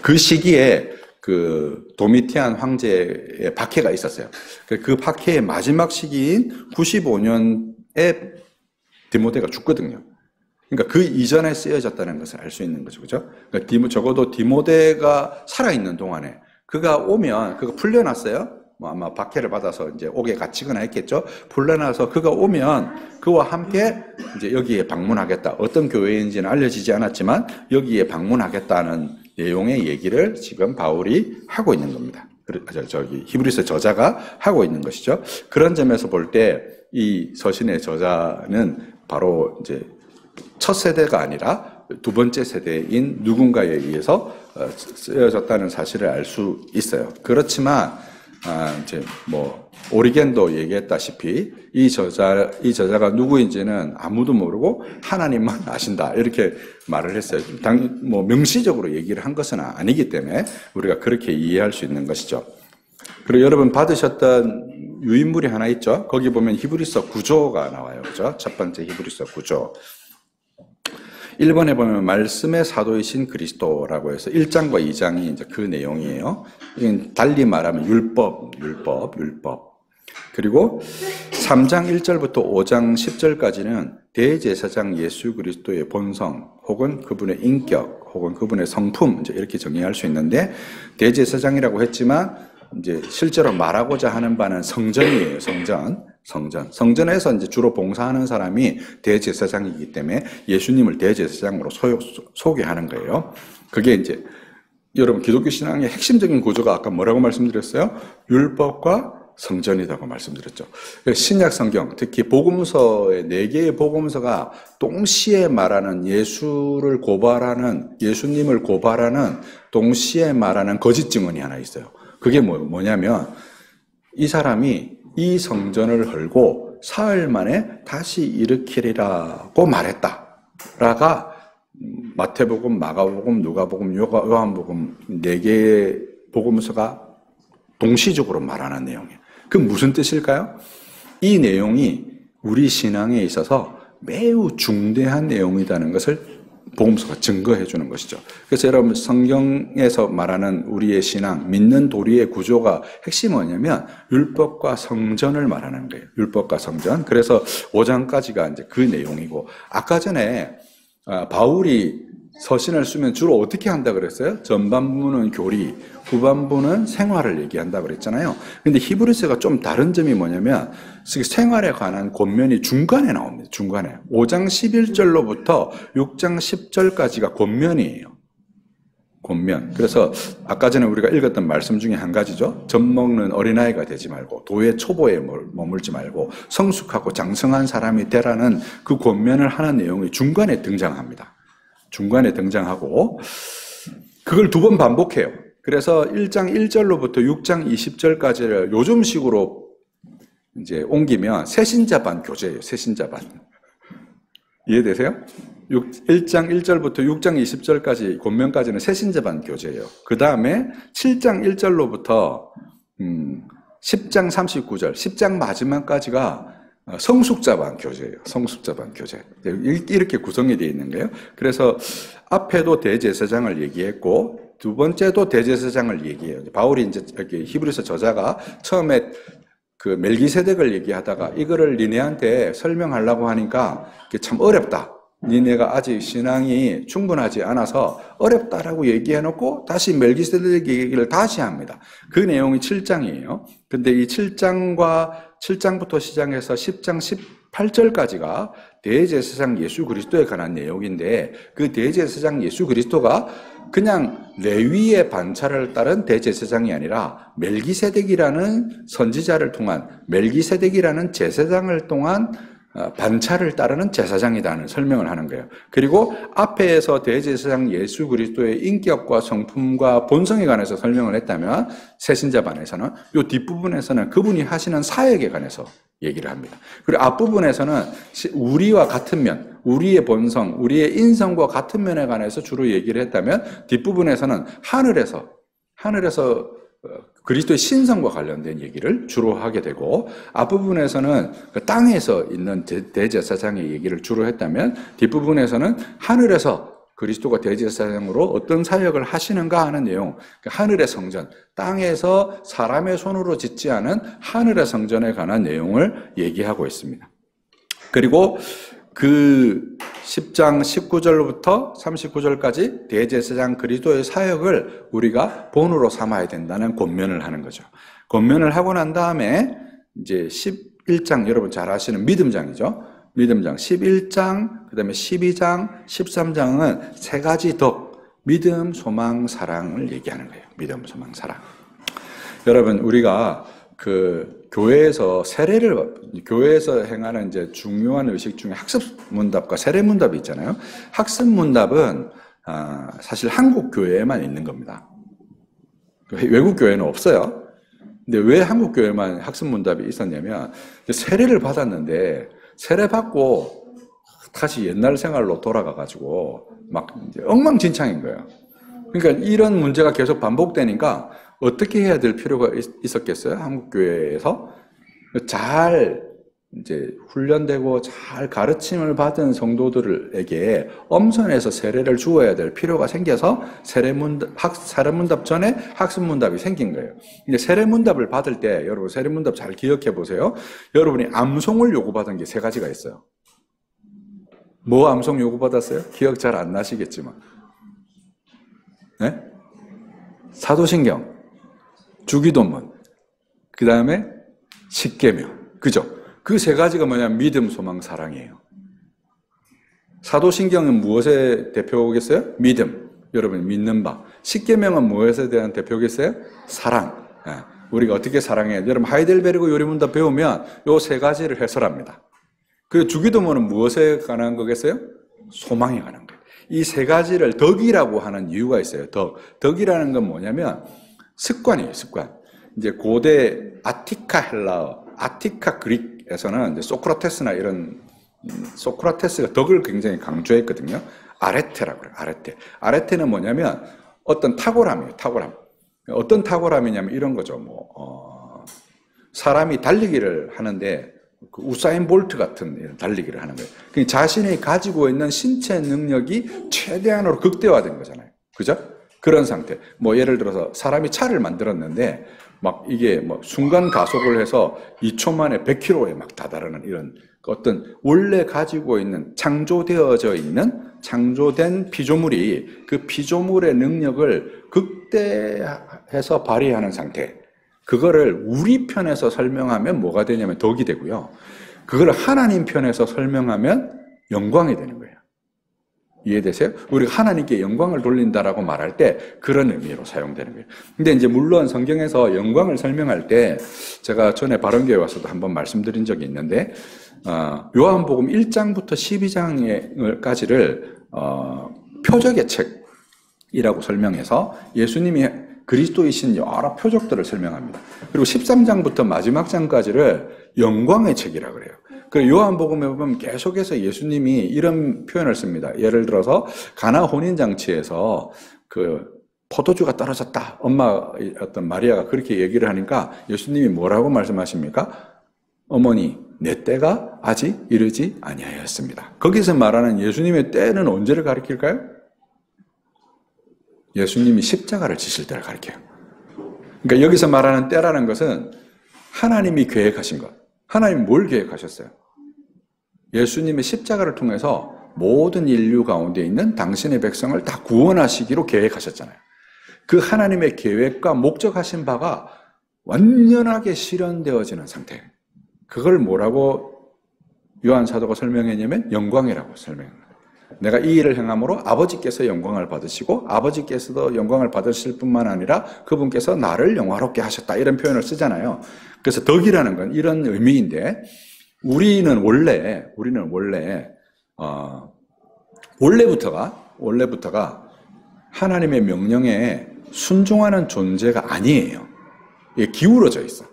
그 시기에 그 도미티안 황제의 박해가 있었어요. 그 박해의 마지막 시기인 95년에 디모데가 죽거든요. 그러니까 그 이전에 쓰여졌다는 것을 알 수 있는 거죠. 그죠? 그러니까 적어도 디모데가 살아있는 동안에 그가 오면, 그가 풀려났어요. 뭐 아마 박해를 받아서 이제 옥에 갇히거나 했겠죠. 풀려나서 그가 오면 그와 함께 이제 여기에 방문하겠다. 어떤 교회인지는 알려지지 않았지만 여기에 방문하겠다는 내용의 얘기를 지금 바울이 하고 있는 겁니다. 히브리서 저자가 하고 있는 것이죠. 그런 점에서 볼 때 이 서신의 저자는 바로 이제 첫 세대가 아니라 두 번째 세대인 누군가에 의해서 쓰여졌다는 사실을 알 수 있어요. 그렇지만 이제 뭐 오리겐도 얘기했다시피 이 저자가 누구인지는 아무도 모르고 하나님만 아신다 이렇게 말을 했어요. 뭐 명시적으로 얘기를 한 것은 아니기 때문에 우리가 그렇게 이해할 수 있는 것이죠. 그리고 여러분 받으셨던 유인물이 하나 있죠. 거기 보면 히브리서 9조가 나와요. 그죠? 첫 번째 히브리서 9조. 1번에 보면 말씀의 사도이신 그리스도라고 해서 1장과 2장이 이제 그 내용이에요. 달리 말하면 율법. 그리고 3장 1절부터 5장 10절까지는 대제사장 예수 그리스도의 본성 혹은 그분의 인격 혹은 그분의 성품 이제 이렇게 정의할 수 있는데 대제사장이라고 했지만 이제 실제로 말하고자 하는 바는 성전이에요. 성전에서 이제 주로 봉사하는 사람이 대제사장이기 때문에 예수님을 대제사장으로 소개하는 거예요. 그게 이제 여러분 기독교 신앙의 핵심적인 구조가 아까 뭐라고 말씀드렸어요? 율법과 성전이라고 말씀드렸죠. 신약 성경, 특히 복음서의 4개의 복음서가 동시에 말하는 예수님을 고발하는 동시에 말하는 거짓 증언이 하나 있어요. 그게 뭐냐면 이 사람이 이 성전을 헐고 사흘 만에 다시 일으키리라고 말했다라가 마태복음, 마가복음, 누가복음, 요한복음 4개의 복음서가 동시적으로 말하는 내용이에요. 그 무슨 뜻일까요? 이 내용이 우리 신앙에 있어서 매우 중대한 내용이라는 것을 복음서가 증거해 주는 것이죠. 그래서 여러분 성경에서 말하는 우리의 신앙, 믿는 도리의 구조가 핵심이 뭐냐면 율법과 성전을 말하는 거예요. 율법과 성전. 그래서 5장까지가 이제 그 내용이고, 아까 전에 바울이 서신을 쓰면 주로 어떻게 한다 그랬어요? 전반부는 교리, 후반부는 생활을 얘기한다 그랬잖아요. 근데 히브리서가 좀 다른 점이 뭐냐면 생활에 관한 권면이 중간에 나옵니다. 중간에. 5장 11절로부터 6장 10절까지가 권면이에요. 권면. 그래서 아까 전에 우리가 읽었던 말씀 중에 한 가지죠. 젖먹는 어린아이가 되지 말고 도의 초보에 머물지 말고 성숙하고 장성한 사람이 되라는 그 권면을 하는 내용이 중간에 등장합니다. 중간에 등장하고 그걸 2번 반복해요. 그래서 1장 1절로부터 6장 20절까지를 요즘식으로 이제 옮기면 새신자반 교재예요. 새신자반. 이해되세요? 1장 1절부터 6장 20절까지 권면까지는 새신자반 교재예요. 그 다음에 7장 1절로부터 10장 39절, 10장 마지막까지가 성숙자반 교재예요. 성숙자반 교재. 이렇게 구성이 되어 있는 거예요. 그래서 앞에도 대제사장을 얘기했고 두 번째도 대제사장을 얘기해요. 바울이 이제 이렇게 히브리서 저자가 처음에 그 멜기세덱을 얘기하다가 이거를 니네한테 설명하려고 하니까 참 어렵다. 니네가 아직 신앙이 충분하지 않아서 어렵다라고 얘기해놓고 다시 멜기세덱 얘기를 다시 합니다. 그 내용이 7장이에요. 근데 이 7장부터 시작해서 10장 18절까지가 대제사장 예수 그리스도에 관한 내용인데 그 대제사장 예수 그리스도가 그냥 레위의 반차를 따른 대제사장이 아니라 멜기세덱이라는 선지자를 통한 멜기세덱이라는 제사장을 통한 반차를 따르는 제사장이라는 설명을 하는 거예요. 그리고 앞에서 대제사장 예수 그리스도의 인격과 성품과 본성에 관해서 설명을 했다면 새신자반에서는 이 뒷부분에서는 그분이 하시는 사역에 관해서 얘기를 합니다. 그리고 앞부분에서는 우리와 같은 면, 우리의 본성, 우리의 인성과 같은 면에 관해서 주로 얘기를 했다면 뒷부분에서는 하늘에서 그리스도의 신성과 관련된 얘기를 주로 하게 되고 앞부분에서는 그 땅에서 있는 대제사장의 얘기를 주로 했다면 뒷부분에서는 하늘에서 그리스도가 대제사장으로 어떤 사역을 하시는가 하는 내용, 하늘의 성전, 땅에서 사람의 손으로 짓지 않은 하늘의 성전에 관한 내용을 얘기하고 있습니다. 그리고 그 10장 19절부터 39절까지 대제사장 그리스도의 사역을 우리가 본으로 삼아야 된다는 권면을 하는 거죠. 권면을 하고 난 다음에 이제 11장, 여러분 잘 아시는 믿음장이죠. 믿음장 11장, 그 다음에 12장, 13장은 세 가지 덕, 믿음, 소망, 사랑을 얘기하는 거예요. 믿음, 소망, 사랑. 여러분 우리가 교회에서 교회에서 행하는 이제 중요한 의식 중에 학습 문답과 세례 문답이 있잖아요. 학습 문답은 사실 한국 교회에만 있는 겁니다. 외국 교회는 없어요. 근데 왜 한국 교회만 학습 문답이 있었냐면 세례를 받았는데 세례 받고 다시 옛날 생활로 돌아가가지고 막 이제 엉망진창인 거예요. 그러니까 이런 문제가 계속 반복되니까 어떻게 해야 될 필요가 있었겠어요? 한국교회에서 잘 이제 훈련되고 잘 가르침을 받은 성도들에게 엄선해서 세례를 주어야 될 필요가 생겨서 세례문답 전에 학습문답이 생긴 거예요. 근데 세례문답을 받을 때 여러분 세례문답 잘 기억해 보세요. 여러분이 암송을 요구받은 게 세 가지가 있어요. 뭐 암송 요구받았어요? 기억 잘 안 나시겠지만. 네? 사도신경. 주기도문, 그 다음에 십계명. 그죠? 그 세 가지가 뭐냐면 믿음, 소망, 사랑이에요. 사도신경은 무엇의 대표겠어요? 믿음. 여러분이 믿는 바. 십계명은 무엇에 대한 대표겠어요? 사랑. 우리가 어떻게 사랑해요? 여러분 하이델베르그 요리문답 배우면 요 세 가지를 해설합니다. 그리고 주기도문은 무엇에 관한 거겠어요? 소망에 관한 거예요. 이 세 가지를 덕이라고 하는 이유가 있어요. 덕이라는 건 뭐냐면 습관이에요. 습관. 이제 고대 아티카 헬라어, 아티카 그릭에서는 이제 소크라테스나 이런 소크라테스가 덕을 굉장히 강조했거든요. 아레테라고 그래요. 아레테. 아레테는 뭐냐면 어떤 탁월함이에요. 탁월함. 어떤 탁월함이냐면 이런 거죠. 사람이 달리기를 하는데 그 우사인 볼트 같은 이런 달리기를 하는 거예요. 그러니까 자신이 가지고 있는 신체 능력이 최대한으로 극대화된 거잖아요. 그죠? 그런 상태. 예를 들어서 사람이 차를 만들었는데 막 이게 순간 가속을 해서 2초 만에 100km에 막 다다르는 이런 어떤 원래 가지고 있는 창조되어져 있는 창조된 피조물이 그 피조물의 능력을 극대해서 발휘하는 상태. 그거를 우리 편에서 설명하면 뭐가 되냐면 덕이 되고요. 그걸 하나님 편에서 설명하면 영광이 되는 거예요. 이해되세요? 우리가 하나님께 영광을 돌린다라고 말할 때 그런 의미로 사용되는 거예요. 근데 이제 물론 성경에서 영광을 설명할 때 제가 전에 바른교회 와서도 한번 말씀드린 적이 있는데 요한복음 1장부터 12장까지를 표적의 책이라고 설명해서 예수님이 그리스도이신 여러 표적들을 설명합니다. 그리고 13장부터 마지막 장까지를 영광의 책이라고 그래요. 그리고 요한복음에 보면 계속해서 예수님이 이런 표현을 씁니다. 예를 들어서 가나 혼인잔치에서 그 포도주가 떨어졌다. 엄마 어떤 마리아가 그렇게 얘기를 하니까 예수님이 뭐라고 말씀하십니까? 어머니, 내 때가 아직 이르지 아니하였습니다. 거기서 말하는 예수님의 때는 언제를 가리킬까요? 예수님이 십자가를 지실 때를 가리켜요. 그러니까 여기서 말하는 때라는 것은 하나님이 계획하신 것. 하나님이 뭘 계획하셨어요? 예수님의 십자가를 통해서 모든 인류 가운데 있는 당신의 백성을 다 구원하시기로 계획하셨잖아요. 그 하나님의 계획과 목적하신 바가 완전하게 실현되어지는 상태. 그걸 뭐라고 요한 사도가 설명했냐면 영광이라고 설명합니다. 내가 이 일을 행함으로 아버지께서 영광을 받으시고 아버지께서도 영광을 받으실 뿐만 아니라 그분께서 나를 영화롭게 하셨다. 이런 표현을 쓰잖아요. 그래서 덕이라는 건 이런 의미인데 우리는 원래부터가 하나님의 명령에 순종하는 존재가 아니에요. 이게 기울어져 있어.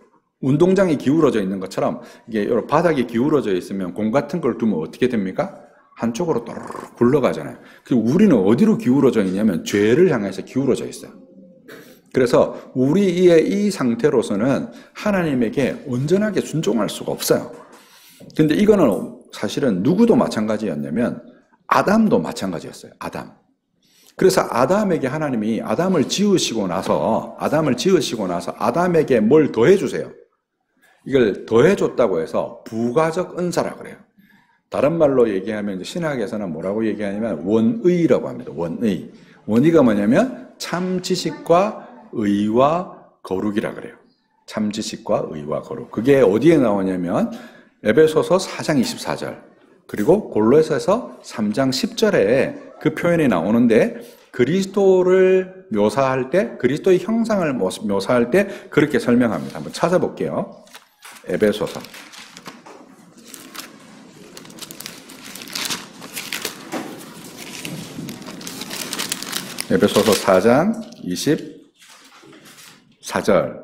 운동장이 기울어져 있는 것처럼 이게 바닥이 기울어져 있으면 공 같은 걸 두면 어떻게 됩니까? 한쪽으로 또르르 굴러가잖아요. 그리고 우리는 어디로 기울어져 있냐면 죄를 향해서 기울어져 있어요. 그래서 우리의 이 상태로서는 하나님에게 온전하게 순종할 수가 없어요. 근데 이거는 사실은 누구도 마찬가지였냐면 아담도 마찬가지였어요. 아담. 그래서 아담에게 하나님이 아담을 지으시고 나서 아담에게 뭘 더해주세요. 이걸 더해줬다고 해서 부가적 은사라고 그래요. 다른 말로 얘기하면 신학에서는 뭐라고 얘기하냐면 원의라고 합니다. 원의. 원의가 뭐냐면 참 지식과 의와 거룩이라 그래요. 참 지식과 의와 거룩. 그게 어디에 나오냐면 에베소서 4장 24절 그리고 골로새서 3장 10절에 그 표현이 나오는데 그리스도를 묘사할 때 그리스도의 형상을 묘사할 때 그렇게 설명합니다. 한번 찾아볼게요. 에베소서 4장 24절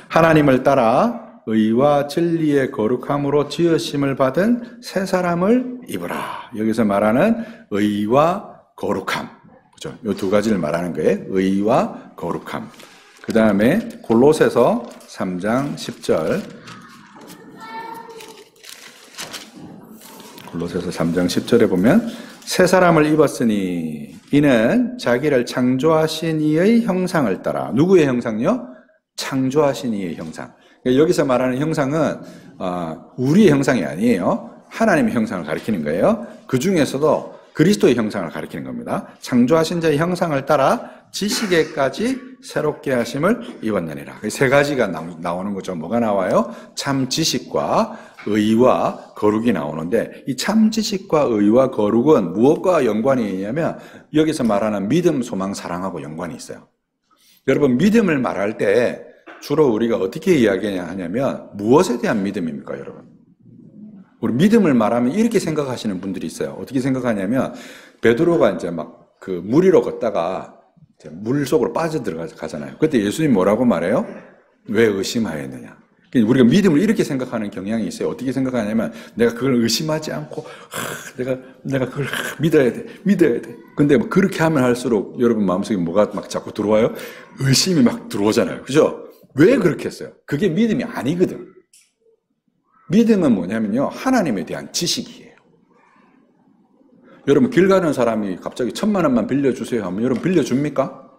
하나님을 따라 의와 진리의 거룩함으로 지으심을 받은 새 사람을 입으라. 여기서 말하는 의와 거룩함. 그죠? 이 두 가지를 말하는 거예요. 의와 거룩함. 그 다음에 골로새서 3장 10절. 골로새서 3장 10절에 보면 새 사람을 입었으니 이는 자기를 창조하신 이의 형상을 따라. 누구의 형상요? 창조하신 이의 형상. 여기서 말하는 형상은 우리의 형상이 아니에요. 하나님의 형상을 가리키는 거예요. 그 중에서도 그리스도의 형상을 가리키는 겁니다. 창조하신 자의 형상을 따라 지식에까지 새롭게 하심을 입었느니라. 세 가지가 나오는 거죠. 뭐가 나와요? 참 지식과 의와 거룩이 나오는데 이 참 지식과 의와 거룩은 무엇과 연관이 있냐면 여기서 말하는 믿음, 소망, 사랑하고 연관이 있어요. 여러분 믿음을 말할 때 주로 우리가 어떻게 이야기하냐면 무엇에 대한 믿음입니까, 여러분? 우리 믿음을 말하면 이렇게 생각하시는 분들이 있어요. 어떻게 생각하냐면 베드로가 이제 막 그 물 위로 걷다가 물 속으로 빠져들어가잖아요. 그때 예수님 뭐라고 말해요? 왜 의심하였느냐? 우리가 믿음을 이렇게 생각하는 경향이 있어요. 어떻게 생각하냐면 내가 그걸 의심하지 않고 내가 그걸 믿어야 돼. 근데 뭐 그렇게 하면 할수록 여러분 마음속에 뭐가 막 자꾸 들어와요? 의심이 막 들어오잖아요. 그죠? 왜 그렇게 했어요? 그게 믿음이 아니거든. 믿음은 뭐냐면요, 하나님에 대한 지식이에요. 여러분 길 가는 사람이 갑자기 1,000만 원만 빌려주세요 하면 여러분 빌려줍니까?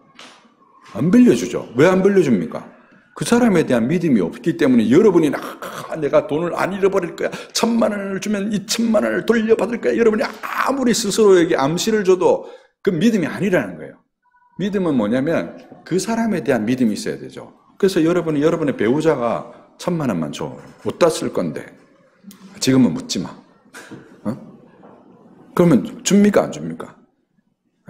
안 빌려주죠. 왜 안 빌려줍니까? 그 사람에 대한 믿음이 없기 때문에 여러분이 내가 돈을 안 잃어버릴 거야. 1,000만 원을 주면 2,000만 원을 돌려받을 거야. 여러분이 아무리 스스로에게 암시를 줘도 그 믿음이 아니라는 거예요. 믿음은 뭐냐면 그 사람에 대한 믿음이 있어야 되죠. 그래서 여러분이 여러분의 배우자가 1,000만 원만 줘. 어디다 쓸 건데? 지금은 묻지 마. 그러면 줍니까? 안 줍니까?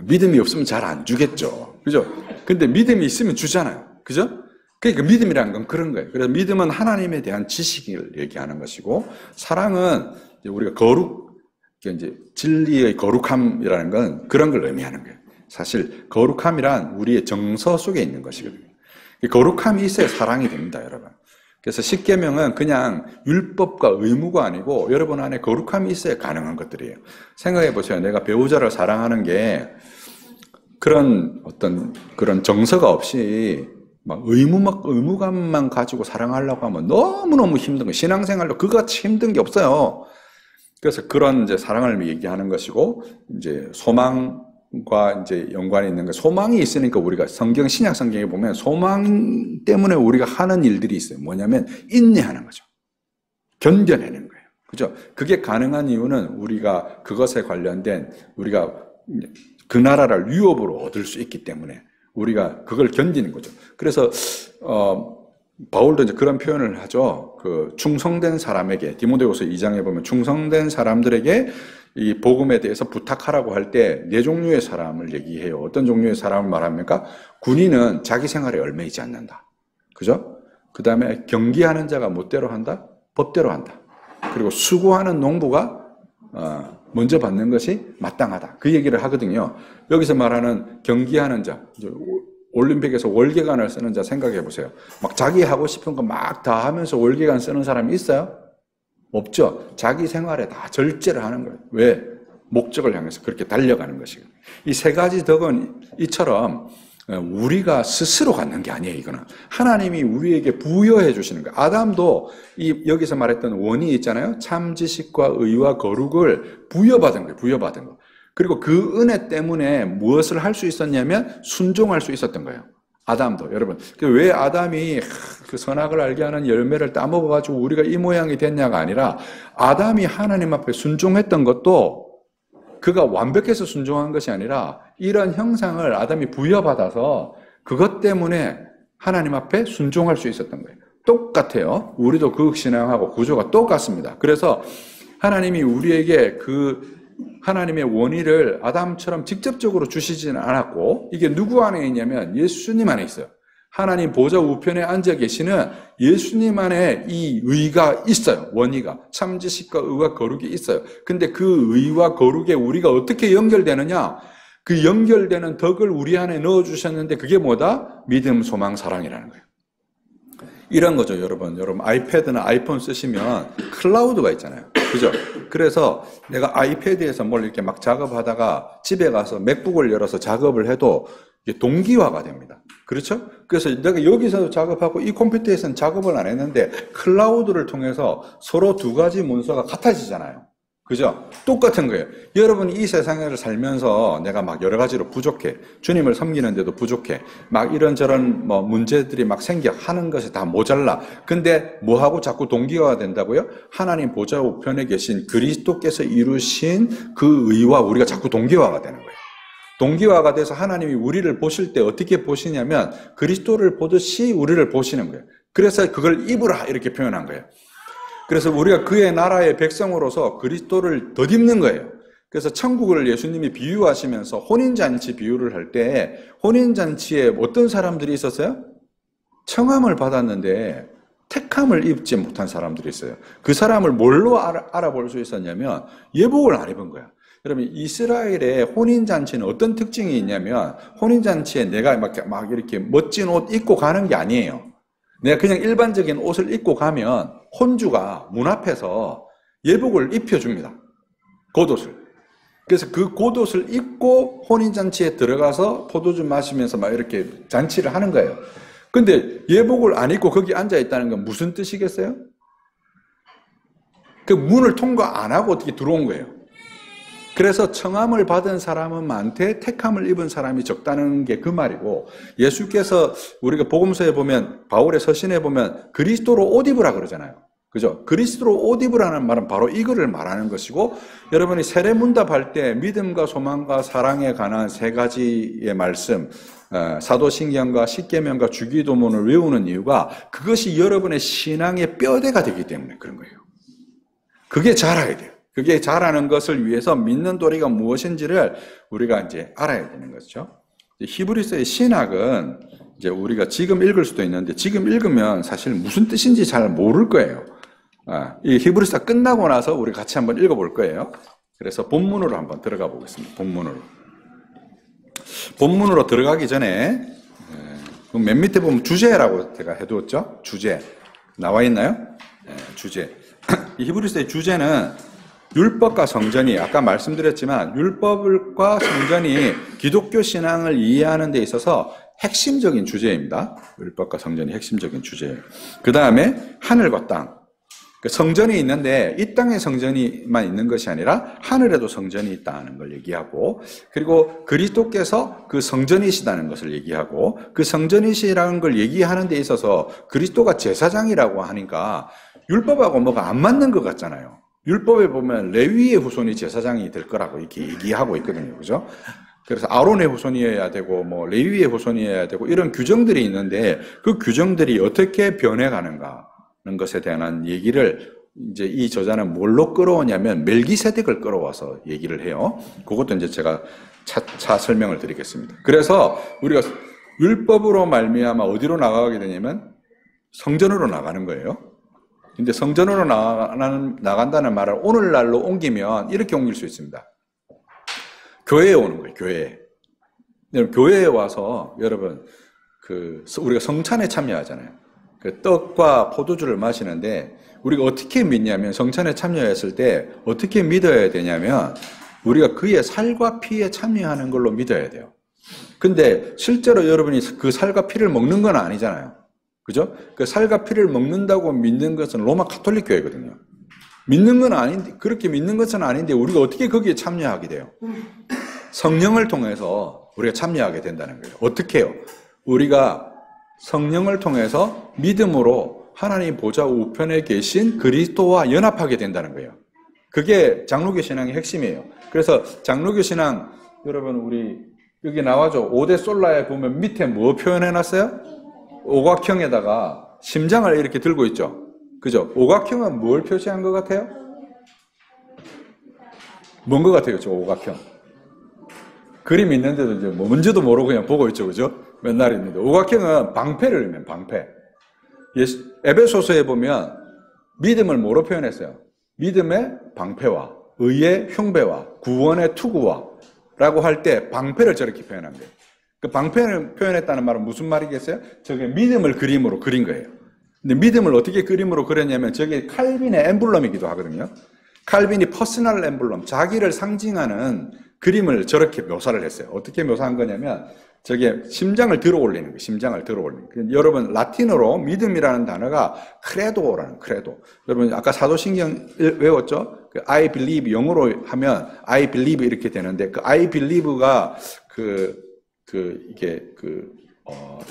믿음이 없으면 잘 안 주겠죠. 그죠? 근데 믿음이 있으면 주잖아요. 그죠? 그러니까 믿음이라는 건 그런 거예요. 그래서 믿음은 하나님에 대한 지식을 얘기하는 것이고, 사랑은 우리가 거룩, 이제 진리의 거룩함이라는 건 그런 걸 의미하는 거예요. 사실 거룩함이란 우리의 정서 속에 있는 것이거든요. 거룩함이 있어야 사랑이 됩니다, 여러분. 그래서 십계명은 그냥 율법과 의무가 아니고 여러분 안에 거룩함이 있어야 가능한 것들이에요. 생각해 보세요. 내가 배우자를 사랑하는 게 그런 어떤 그런 정서가 없이 막 의무감만 가지고 사랑하려고 하면 너무너무 힘든 거예요. 신앙생활로 그같이 힘든 게 없어요. 그래서 그런 이제 사랑을 얘기하는 것이고, 이제 소망과 이제 연관이 있는 거. 소망이 있으니까 우리가 신약 성경에 보면 소망 때문에 우리가 하는 일들이 있어요. 뭐냐면 인내하는 거죠. 견뎌내는 거예요. 그죠? 그게 가능한 이유는 우리가 그것에 관련된 우리가 그 나라를 유업으로 얻을 수 있기 때문에 우리가 그걸 견디는 거죠. 그래서 바울도 이제 그런 표현을 하죠. 그 충성된 사람에게, 디모데후서 2장에 보면 충성된 사람들에게 이 복음에 대해서 부탁하라고 할 때 네 종류의 사람을 얘기해요. 어떤 종류의 사람을 말합니까? 군인은 자기 생활에 얽매이지 않는다. 그죠? 그 다음에 경기하는 자가 멋대로 한다? 법대로 한다. 그리고 수고하는 농부가 먼저 받는 것이 마땅하다. 그 얘기를 하거든요. 여기서 말하는 경기하는 자, 올림픽에서 월계관을 쓰는 자 생각해 보세요. 막 자기 하고 싶은 거 막 다 하면서 월계관 쓰는 사람이 있어요? 없죠. 자기 생활에 다 절제를 하는 거예요. 왜? 목적을 향해서 그렇게 달려가는 것이거든요. 이 세 가지 덕은 이처럼 우리가 스스로 갖는 게 아니에요, 이거는. 하나님이 우리에게 부여해 주시는 거예요. 아담도 여기서 말했던 원이 있잖아요. 참 지식과 의와 거룩을 부여받은 거예요, 부여받은 거. 그리고 그 은혜 때문에 무엇을 할 수 있었냐면 순종할 수 있었던 거예요. 아담도. 여러분, 왜 아담이 그 선악을 알게 하는 열매를 따먹어가지고 우리가 이 모양이 됐냐가 아니라 아담이 하나님 앞에 순종했던 것도 그가 완벽해서 순종한 것이 아니라 이런 형상을 아담이 부여받아서 그것 때문에 하나님 앞에 순종할 수 있었던 거예요. 똑같아요. 우리도 그 신앙하고 구조가 똑같습니다. 그래서 하나님이 우리에게 그 하나님의 원의를 아담처럼 직접적으로 주시지는 않았고, 이게 누구 안에 있냐면 예수님 안에 있어요. 하나님 보좌 우편에 앉아 계시는 예수님 안에 이 의가 있어요. 원의가. 참 지식과 의와 거룩이 있어요. 근데 그 의와 거룩에 우리가 어떻게 연결되느냐? 그 연결되는 덕을 우리 안에 넣어주셨는데 그게 뭐다? 믿음, 소망, 사랑이라는 거예요. 이런 거죠, 여러분. 여러분 아이패드나 아이폰 쓰시면 클라우드가 있잖아요. 그죠? 그래서 내가 아이패드에서 뭘 이렇게 막 작업하다가 집에 가서 맥북을 열어서 작업을 해도 이게 동기화가 됩니다. 그렇죠? 그래서 내가 여기서 작업하고 이 컴퓨터에서는 작업을 안 했는데 클라우드를 통해서 서로 두 가지 문서가 같아지잖아요. 그죠? 똑같은 거예요. 여러분이 이 세상을 살면서 내가 막 여러 가지로 부족해. 주님을 섬기는데도 부족해. 막 이런저런 뭐 문제들이 막 생겨. 하는 것이 다 모자라. 근데 뭐하고 자꾸 동기화가 된다고요? 하나님 보좌 우편에 계신 그리스도께서 이루신 그 의와 우리가 자꾸 동기화가 되는 거예요. 동기화가 돼서 하나님이 우리를 보실 때 어떻게 보시냐면 그리스도를 보듯이 우리를 보시는 거예요. 그래서 그걸 입으라 이렇게 표현한 거예요. 그래서 우리가 그의 나라의 백성으로서 그리스도를 덧입는 거예요. 그래서 천국을 예수님이 비유하시면서 혼인잔치 비유를 할 때 혼인잔치에 어떤 사람들이 있었어요? 청함을 받았는데 택함을 입지 못한 사람들이 있어요. 그 사람을 뭘로 알아볼 수 있었냐면 예복을 안 입은 거야. 여러분 이스라엘의 혼인잔치는 어떤 특징이 있냐면 혼인잔치에 내가 막 이렇게 멋진 옷 입고 가는 게 아니에요. 내가 그냥 일반적인 옷을 입고 가면 혼주가 문 앞에서 예복을 입혀줍니다. 겉옷을. 그래서 그 겉옷을 입고 혼인잔치에 들어가서 포도주 마시면서 막 이렇게 잔치를 하는 거예요. 근데 예복을 안 입고 거기 앉아 있다는 건 무슨 뜻이겠어요? 그 문을 통과 안 하고 어떻게 들어온 거예요. 그래서 청함을 받은 사람은 많되 택함을 입은 사람이 적다는 게 그 말이고, 예수께서 우리가 복음서에 보면 바울의 서신에 보면 그리스도로 옷 입으라 그러잖아요. 그죠? 그리스도로 옷 입으라는 말은 바로 이거를 말하는 것이고, 여러분이 세례문답할 때 믿음과 소망과 사랑에 관한 세 가지의 말씀, 사도신경과 십계명과 주기도문을 외우는 이유가 그것이 여러분의 신앙의 뼈대가 되기 때문에 그런 거예요. 그게 자라야 돼요. 그게 자라는 것을 위해서 믿는 도리가 무엇인지를 우리가 이제 알아야 되는 거죠. 히브리서의 신학은 이제 우리가 지금 읽을 수도 있는데 지금 읽으면 사실 무슨 뜻인지 잘 모를 거예요. 이 히브리서 끝나고 나서 우리 같이 한번 읽어볼 거예요. 그래서 본문으로 한번 들어가 보겠습니다. 본문으로 들어가기 전에 맨 밑에 보면 주제라고 제가 해두었죠. 주제 나와 있나요? 주제. 이 히브리서의 주제는 율법과 성전이, 아까 말씀드렸지만 율법과 성전이 기독교 신앙을 이해하는 데 있어서 핵심적인 주제입니다. 율법과 성전이 핵심적인 주제예요. 그 다음에 하늘과 땅. 성전이 있는데 이 땅에 성전이만 있는 것이 아니라 하늘에도 성전이 있다는 걸 얘기하고, 그리고 그리스도께서 그 성전이시다는 것을 얘기하고, 그 성전이시라는 걸 얘기하는 데 있어서 그리스도가 제사장이라고 하니까 율법하고 뭐가 안 맞는 것 같잖아요. 율법에 보면 레위의 후손이 제사장이 될 거라고 이렇게 얘기하고 있거든요. 그죠? 그래서 아론의 후손이어야 되고, 뭐, 레위의 후손이어야 되고, 이런 규정들이 있는데, 그 규정들이 어떻게 변해가는가 하는 것에 대한 얘기를 이제 이 저자는 뭘로 끌어오냐면, 멜기세덱을 끌어와서 얘기를 해요. 그것도 이제 제가 차차 설명을 드리겠습니다. 그래서 우리가 율법으로 말미암아 어디로 나가게 되냐면, 성전으로 나가는 거예요. 근데 성전으로 나간다는 말을 오늘날로 옮기면 이렇게 옮길 수 있습니다. 교회에 오는 거예요, 교회에. 교회에 와서 여러분, 우리가 성찬에 참여하잖아요. 그 떡과 포도주를 마시는데 우리가 어떻게 믿냐면 성찬에 참여했을 때 어떻게 믿어야 되냐면 우리가 그의 살과 피에 참여하는 걸로 믿어야 돼요. 근데 실제로 여러분이 그 살과 피를 먹는 건 아니잖아요. 그죠? 그 살과 피를 먹는다고 믿는 것은 로마 가톨릭 교회거든요. 믿는 건 아닌데, 그렇게 믿는 것은 아닌데, 우리가 어떻게 거기에 참여하게 돼요? 성령을 통해서 우리가 참여하게 된다는 거예요. 어떻게 해요? 우리가 성령을 통해서 믿음으로 하나님 보좌 우편에 계신 그리스도와 연합하게 된다는 거예요. 그게 장로교 신앙의 핵심이에요. 그래서 장로교 신앙, 여러분, 우리 여기 나와죠. 5대 솔라에 보면 밑에 뭐 표현해놨어요? 오각형에다가 심장을 이렇게 들고 있죠. 그죠? 오각형은 뭘 표시한 것 같아요? 뭔 것 같아요, 저 오각형? 그림 있는데도 이제 뭔지도 모르고 그냥 보고 있죠, 그죠? 맨날 있는데. 오각형은 방패를 의미해요, 방패. 에베소서에 보면 믿음을 뭐로 표현했어요? 믿음의 방패와 의의 흉배와 구원의 투구와 라고 할 때 방패를 저렇게 표현한 거예요. 그 방패를 표현했다는 말은 무슨 말이겠어요? 저게 믿음을 그림으로 그린 거예요. 근데 믿음을 어떻게 그림으로 그렸냐면 저게 칼빈의 엠블럼이기도 하거든요. 칼빈이 퍼스널 엠블럼, 자기를 상징하는 그림을 저렇게 묘사를 했어요. 어떻게 묘사한 거냐면 저게 심장을 들어 올리는 거예요. 심장을 들어 올리는 거예요. 여러분 라틴어로 믿음이라는 단어가 크레도라는 크레도. 여러분 아까 사도신경 외웠죠? 그 I believe 영어로 하면 I believe 이렇게 되는데 그 I believe가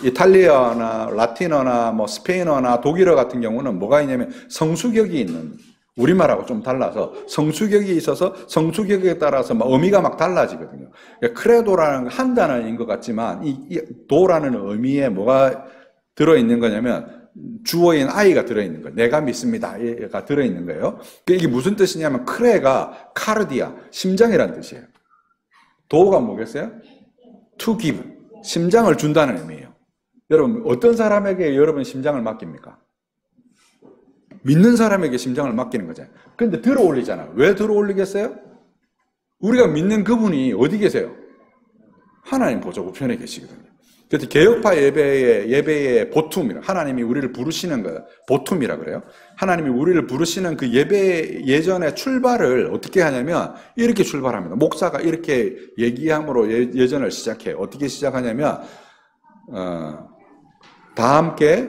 이탈리아나 라틴어나 뭐 스페인어나 독일어 같은 경우는 뭐가 있냐면 성수격이 있는 우리말하고 좀 달라서 성수격이 있어서 성수격에 따라서 막 의미가 막 달라지거든요. 그러니까 크레도라는 한 단어인 것 같지만 이 도라는 의미에 뭐가 들어있는 거냐면 주어인 I가 들어있는 거예요. 내가 믿습니다가 들어있는 거예요. 이게 무슨 뜻이냐면 크레가 카르디아, 심장이라는 뜻이에요. 도가 뭐겠어요? To give, 심장을 준다는 의미예요. 여러분 어떤 사람에게 여러분 심장을 맡깁니까? 믿는 사람에게 심장을 맡기는 거잖아요. 그런데 들어올리잖아요. 왜 들어올리겠어요? 우리가 믿는 그분이 어디 계세요? 하나님 보좌 우편에 계시거든요. 그래서 개혁파 예배의 보툼이라, 하나님이 우리를 부르시는 거예요. 보툼이라 그래요. 하나님이 우리를 부르시는 그 예배 예전의 출발을 어떻게 하냐면 이렇게 출발합니다. 목사가 이렇게 얘기함으로 예전을 시작해요. 어떻게 시작하냐면 다 함께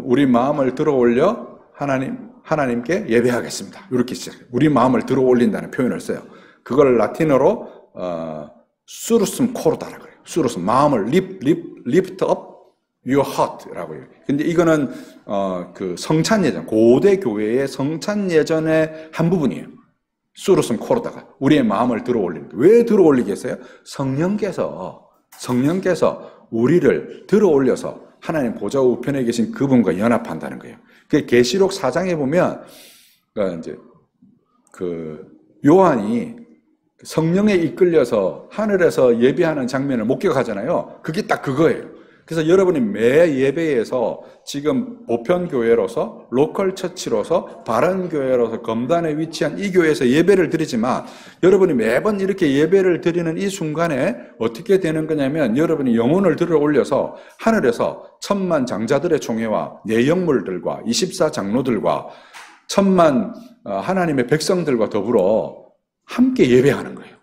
우리 마음을 들어올려 하나님께 예배하겠습니다. 이렇게 시작해요. 우리 마음을 들어올린다는 표현을 써요. 그걸 라틴어로 수루슴 코르다라고 그래요. 수루슴, 마음을 lift up your heart라고 해요. 근데 이거는 그 성찬 예전, 고대 교회의 성찬 예전의 한 부분이에요. 수루슴 코르다가 우리의 마음을 들어올리는 거예요. 왜 들어올리겠어요? 성령께서 우리를 들어올려서 하나님 보좌 우편에 계신 그분과 연합한다는 거예요. 그 계시록 4장에 보면 이제 그 요한이 성령에 이끌려서 하늘에서 예배하는 장면을 목격하잖아요. 그게 딱 그거예요. 그래서 여러분이 매 예배에서 지금 보편교회로서 로컬 처치로서 바른교회로서 검단에 위치한 이 교회에서 예배를 드리지만 여러분이 매번 이렇게 예배를 드리는 이 순간에 어떻게 되는 거냐면 여러분이 영혼을 들어 올려서 하늘에서 천만 장자들의 총회와 내영물들과 24장로들과 천만 하나님의 백성들과 더불어 함께 예배하는 거예요.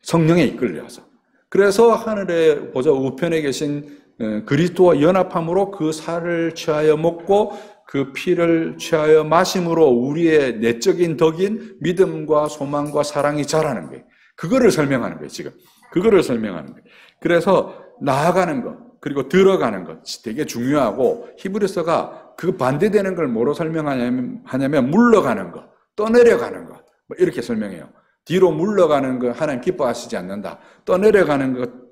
성령에 이끌려서. 그래서 하늘의 보좌 우편에 계신 그리스도와 연합함으로 그 살을 취하여 먹고 그 피를 취하여 마심으로 우리의 내적인 덕인 믿음과 소망과 사랑이 자라는 거예요. 그거를 설명하는 거예요, 지금. 그거를 설명하는 거예요. 그래서 나아가는 것, 그리고 들어가는 것 되게 중요하고 히브리서가 그 반대되는 걸 뭐로 설명하냐면 물러가는 것, 떠내려가는 것. 뭐 이렇게 설명해요. 뒤로 물러가는 거 하나님 기뻐하시지 않는다. 떠내려가는 것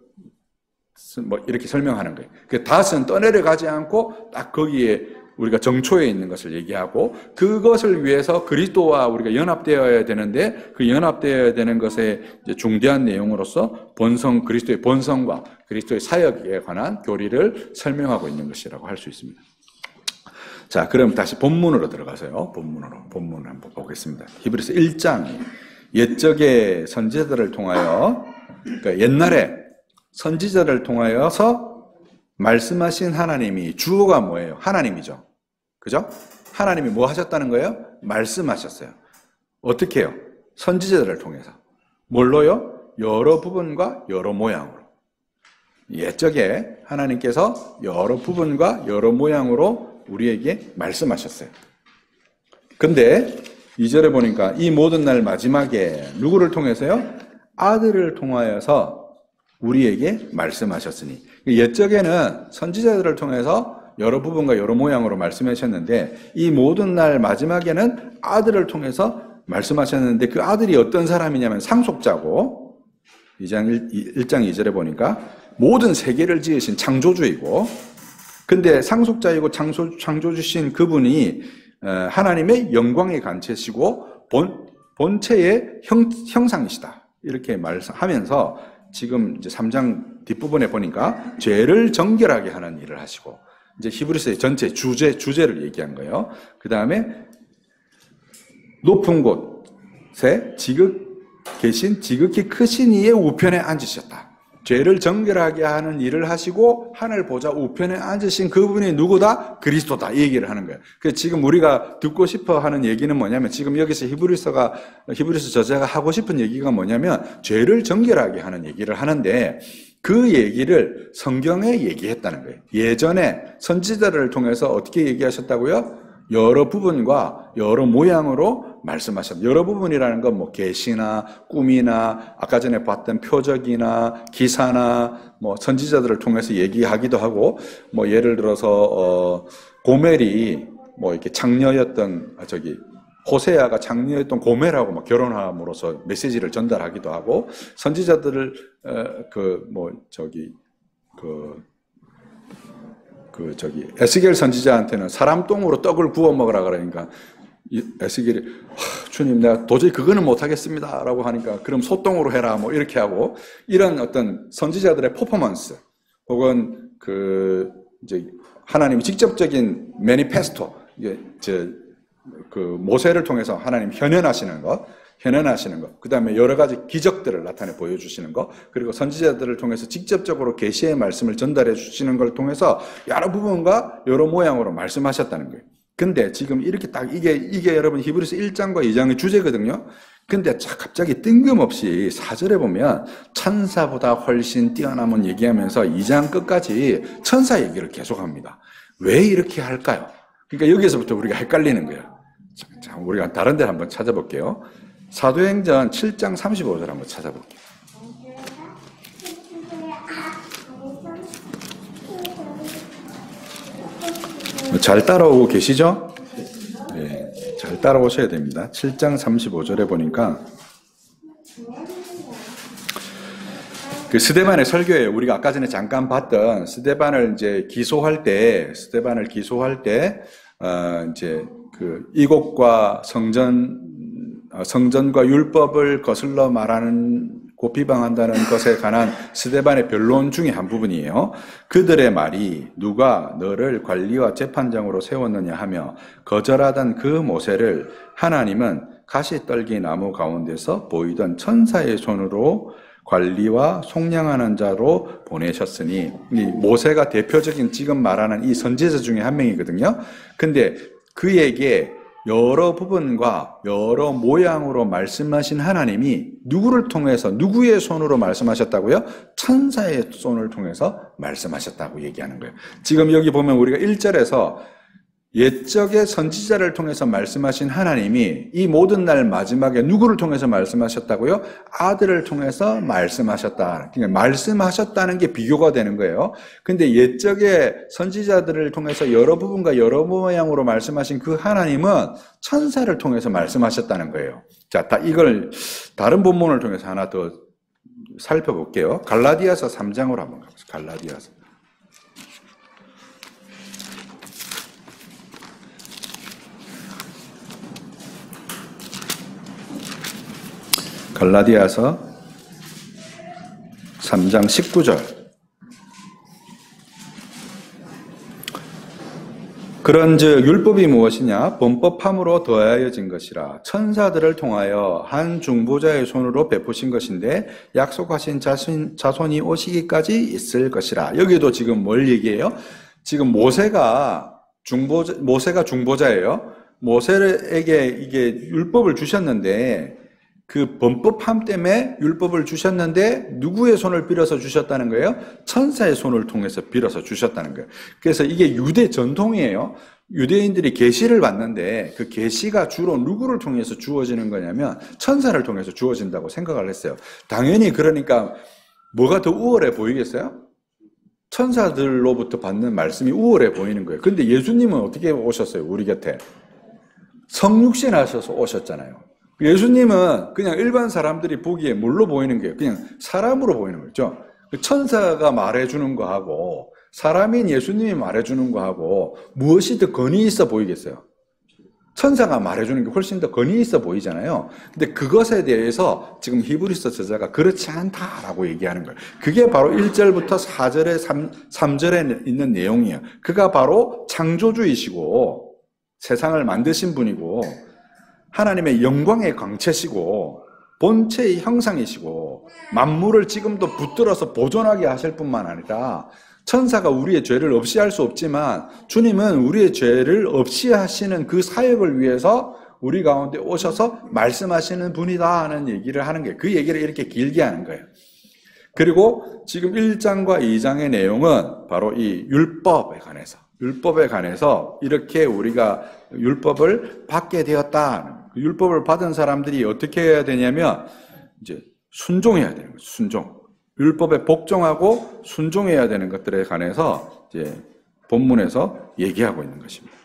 뭐 이렇게 설명하는 거예요. 그 닷은 떠내려가지 않고 딱 거기에 우리가 정초에 있는 것을 얘기하고 그것을 위해서 그리스도와 우리가 연합되어야 되는데 그 연합되어야 되는 것의 이제 중대한 내용으로서 본성 그리스도의 본성과 그리스도의 사역에 관한 교리를 설명하고 있는 것이라고 할 수 있습니다. 자, 그럼 다시 본문으로 들어가서요. 본문을 한번 보겠습니다. 히브리서 1장. 옛적의 선지자들을 통하여, 그러니까 옛날에 선지자를 통하여서 말씀하신 하나님이 주어가 뭐예요? 하나님이죠. 그죠? 하나님이 뭐 하셨다는 거예요? 말씀하셨어요. 어떻게 해요? 선지자들을 통해서. 뭘로요? 여러 부분과 여러 모양으로. 옛적에 하나님께서 여러 부분과 여러 모양으로 우리에게 말씀하셨어요. 근데 2절에 보니까 이 모든 날 마지막에 누구를 통해서요? 아들을 통하여서 우리에게 말씀하셨으니. 옛적에는 선지자들을 통해서 여러 부분과 여러 모양으로 말씀하셨는데 이 모든 날 마지막에는 아들을 통해서 말씀하셨는데 그 아들이 어떤 사람이냐면 상속자고 1장 2절에 보니까 모든 세계를 지으신 창조주이고 근데 상속자이고 창조주신 그분이 하나님의 영광의 간체시고 본체의 형상이시다. 이렇게 말하면서 지금 이제 3장 뒷부분에 보니까 죄를 정결하게 하는 일을 하시고 이제 히브리서의 전체 주제를 얘기한 거예요. 그 다음에 높은 곳에 지극히 크신 이의 우편에 앉으셨다. 죄를 정결하게 하는 일을 하시고 하늘 보좌 우편에 앉으신 그분이 누구다? 그리스도다. 이 얘기를 하는 거예요. 그래서 지금 우리가 듣고 싶어 하는 얘기는 뭐냐면 지금 여기서 히브리서 저자가 하고 싶은 얘기가 뭐냐면 죄를 정결하게 하는 얘기를 하는데 그 얘기를 성경에 얘기했다는 거예요. 예전에 선지자들을 통해서 어떻게 얘기하셨다고요? 여러 부분과 여러 모양으로 말씀하셨다. 여러 부분이라는 건 뭐 계시나 꿈이나 아까 전에 봤던 표적이나 기사나 뭐 선지자들을 통해서 얘기하기도 하고 뭐 예를 들어서 고멜이 뭐 이렇게 장녀였던 호세아가 장녀였던 고멜하고 막 결혼함으로써 메시지를 전달하기도 하고, 선지자들을 에스겔 선지자한테는 사람 똥으로 떡을 구워 먹으라 그러니까 에스겔이 주님 내가 도저히 그거는 못하겠습니다 라고 하니까 그럼 소똥으로 해라 뭐 이렇게 하고, 이런 어떤 선지자들의 퍼포먼스 혹은 이제 하나님이 직접적인 매니페스토, 모세를 통해서 하나님 현현하시는 것, 그 다음에 여러 가지 기적들을 나타내 보여주시는 것, 그리고 선지자들을 통해서 직접적으로 계시의 말씀을 전달해 주시는 걸 통해서 여러 부분과 여러 모양으로 말씀하셨다는 거예요. 근데 지금 이렇게 딱 이게 여러분 히브리서 1장과 2장의 주제거든요. 근데 갑자기 뜬금없이 4절에 보면 천사보다 훨씬 뛰어남은 얘기하면서 2장 끝까지 천사 얘기를 계속합니다. 왜 이렇게 할까요? 그러니까 여기서부터 우리가 헷갈리는 거예요. 자, 우리가 다른 데 한번 찾아볼게요. 사도행전 7장 35절 한번 찾아볼게요. 잘 따라오고 계시죠? 네, 잘 따라오셔야 됩니다. 7장 35절에 보니까 그 스데반의 설교에 우리가 아까 전에 잠깐 봤던 스데반을 이제 기소할 때 이제 이곡과 성전과 율법을 거슬러 말하는 비방한다는 것에 관한 스데반의 변론 중에 한 부분이에요. 그들의 말이 누가 너를 관리와 재판장으로 세웠느냐 하며 거절하던 그 모세를 하나님은 가시떨기 나무 가운데서 보이던 천사의 손으로 관리와 속량하는 자로 보내셨으니, 이 모세가 대표적인 지금 말하는 이 선지자 중에 한 명이거든요. 근데 그에게 여러 부분과 여러 모양으로 말씀하신 하나님이 누구를 통해서, 누구의 손으로 말씀하셨다고요? 천사의 손을 통해서 말씀하셨다고 얘기하는 거예요. 지금 여기 보면 우리가 1절에서 옛적의 선지자를 통해서 말씀하신 하나님이 이 모든 날 마지막에 누구를 통해서 말씀하셨다고요? 아들을 통해서 말씀하셨다. 그러니까 말씀하셨다는 게 비교가 되는 거예요. 근데 옛적의 선지자들을 통해서 여러 부분과 여러 모양으로 말씀하신 그 하나님은 천사를 통해서 말씀하셨다는 거예요. 자, 이걸 다른 본문을 통해서 하나 더 살펴볼게요. 갈라디아서 3장으로 한번 가보세요. 갈라디아서 3장 19절. 그런즉 율법이 무엇이냐? 범법함으로 더하여진 것이라. 천사들을 통하여 한 중보자의 손으로 베푸신 것인데 약속하신 자손이 오시기까지 있을 것이라. 여기도 지금 뭘 얘기해요? 지금 모세가 중보자예요. 모세에게 이게 율법을 주셨는데 그 범법함 때문에 율법을 주셨는데 누구의 손을 빌어서 주셨다는 거예요? 천사의 손을 통해서 빌어서 주셨다는 거예요. 그래서 이게 유대 전통이에요. 유대인들이 계시를 받는데 그 계시가 주로 누구를 통해서 주어지는 거냐면 천사를 통해서 주어진다고 생각을 했어요. 당연히 그러니까 뭐가 더 우월해 보이겠어요? 천사들로부터 받는 말씀이 우월해 보이는 거예요. 근데 예수님은 어떻게 오셨어요? 우리 곁에 성육신 하셔서 오셨잖아요. 예수님은 그냥 일반 사람들이 보기에 뭘로 보이는 거예요? 그냥 사람으로 보이는 거죠. 천사가 말해주는 거하고 사람인 예수님이 말해주는 거하고 무엇이 더 권위 있어 보이겠어요? 천사가 말해주는 게 훨씬 더 권위 있어 보이잖아요. 근데 그것에 대해서 지금 히브리서 저자가 그렇지 않다라고 얘기하는 거예요. 그게 바로 1절부터 4절에 3절에 있는 내용이에요. 그가 바로 창조주이시고 세상을 만드신 분이고 하나님의 영광의 광채시고 본체의 형상이시고 만물을 지금도 붙들어서 보존하게 하실 뿐만 아니라 천사가 우리의 죄를 없이 할 수 없지만 주님은 우리의 죄를 없이 하시는 그 사역을 위해서 우리 가운데 오셔서 말씀하시는 분이다 하는 얘기를 하는 거예요. 그 얘기를 이렇게 길게 하는 거예요. 그리고 지금 1장과 2장의 내용은 바로 이 율법에 관해서 이렇게 우리가 율법을 받게 되었다. 율법을 받은 사람들이 어떻게 해야 되냐면 이제 순종해야 되는 거죠. 순종. 율법에 복종하고 순종해야 되는 것들에 관해서 이제 본문에서 얘기하고 있는 것입니다.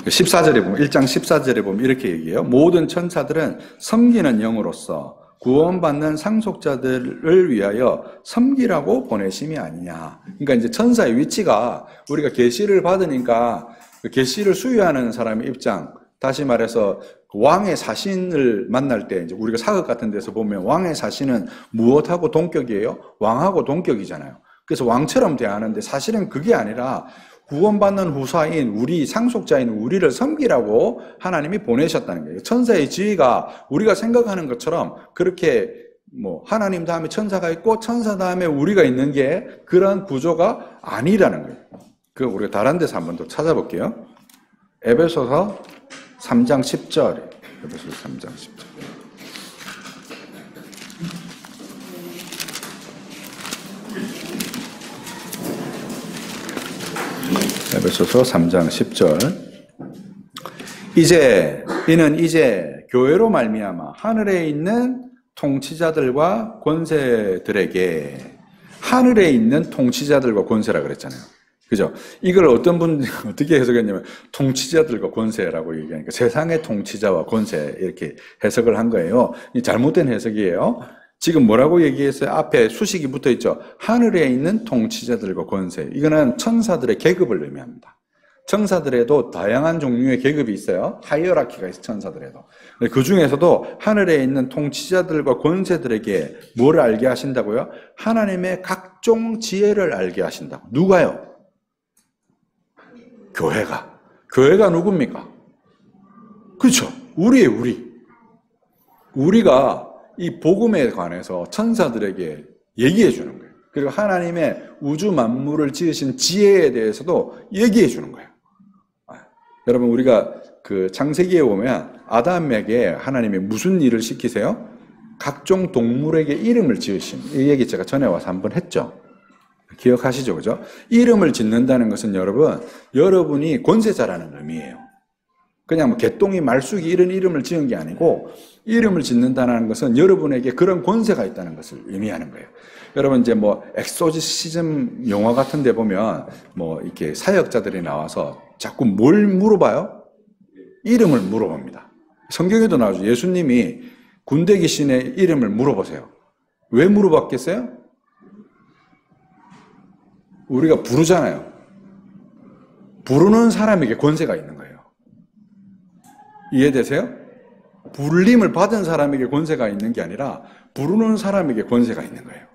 14절에 보면 1장 14절에 보면 이렇게 얘기해요. 모든 천사들은 섬기는 영으로서 구원받는 상속자들을 위하여 섬기라고 보내심이 아니냐. 그러니까 이제 천사의 위치가 우리가 계시를 받으니까 그 계시를 수여하는 사람의 입장, 다시 말해서 왕의 사신을 만날 때 이제 우리가 사극 같은 데서 보면 왕의 사신은 무엇하고 동격이에요? 왕하고 동격이잖아요. 그래서 왕처럼 대하는데 사실은 그게 아니라 구원받는 후사인 우리 상속자인 우리를 섬기라고 하나님이 보내셨다는 거예요. 천사의 지위가 우리가 생각하는 것처럼 그렇게 뭐 하나님 다음에 천사가 있고 천사 다음에 우리가 있는 게 그런 구조가 아니라는 거예요. 그 우리가 다른 데서 한번 더 찾아볼게요. 에베소서 3장 10절. 에베소서 3장 10절. 에베소서 3장 10절. 이는 이제 교회로 말미암아 하늘에 있는 통치자들과 권세들에게, 하늘에 있는 통치자들과 권세라 그랬잖아요. 그죠? 이걸 어떤 분들이 어떻게 해석했냐면 통치자들과 권세라고 얘기하니까 세상의 통치자와 권세 이렇게 해석을 한 거예요. 이 잘못된 해석이에요. 지금 뭐라고 얘기했어요? 앞에 수식이 붙어 있죠. 하늘에 있는 통치자들과 권세. 이거는 천사들의 계급을 의미합니다. 천사들에도 다양한 종류의 계급이 있어요. 하이어라키가 있어요. 천사들에도. 그 중에서도 하늘에 있는 통치자들과 권세들에게 뭘 알게 하신다고요? 하나님의 각종 지혜를 알게 하신다고. 누가요? 교회가. 교회가 누굽니까? 그렇죠. 우리예요, 우리. 우리가 이 복음에 관해서 천사들에게 얘기해 주는 거예요. 그리고 하나님의 우주 만물을 지으신 지혜에 대해서도 얘기해 주는 거예요. 여러분, 우리가 그 창세기에 보면 아담에게 하나님이 무슨 일을 시키세요? 각종 동물에게 이름을 지으신. 이 얘기 제가 전에 와서 한번 했죠. 기억하시죠? 그죠? 이름을 짓는다는 것은 여러분이 권세자라는 의미예요. 그냥 뭐 개똥이 말쑥이 이런 이름을 지은 게 아니고 이름을 짓는다는 것은 여러분에게 그런 권세가 있다는 것을 의미하는 거예요. 여러분 이제 뭐 엑소시즘 영화 같은 데 보면 뭐 이렇게 사역자들이 나와서 자꾸 뭘 물어봐요? 이름을 물어봅니다. 성경에도 나오죠. 예수님이 군대 귀신의 이름을 물어보세요. 왜 물어봤겠어요? 우리가 부르잖아요. 부르는 사람에게 권세가 있는 거예요. 이해되세요? 불림을 받은 사람에게 권세가 있는 게 아니라 부르는 사람에게 권세가 있는 거예요.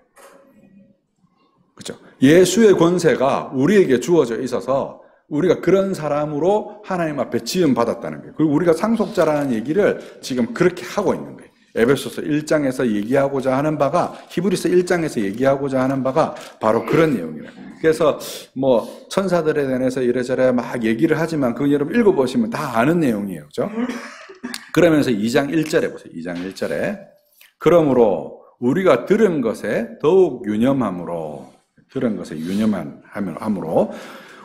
그렇죠? 예수의 권세가 우리에게 주어져 있어서 우리가 그런 사람으로 하나님 앞에 지음 받았다는 거예요. 그리고 우리가 상속자라는 얘기를 지금 그렇게 하고 있는 거예요. 에베소서 1장에서 얘기하고자 하는 바가, 히브리서 1장에서 얘기하고자 하는 바가 바로 그런 내용이에요. 그래서 뭐 천사들에 대해서 이래저래 막 얘기를 하지만 그거 여러분 읽어보시면 다 아는 내용이에요. 그렇죠? 그러면서 2장 1절에 보세요. 2장 1절에 그러므로 우리가 들은 것에 더욱 유념함으로, 들은 것에 유념함으로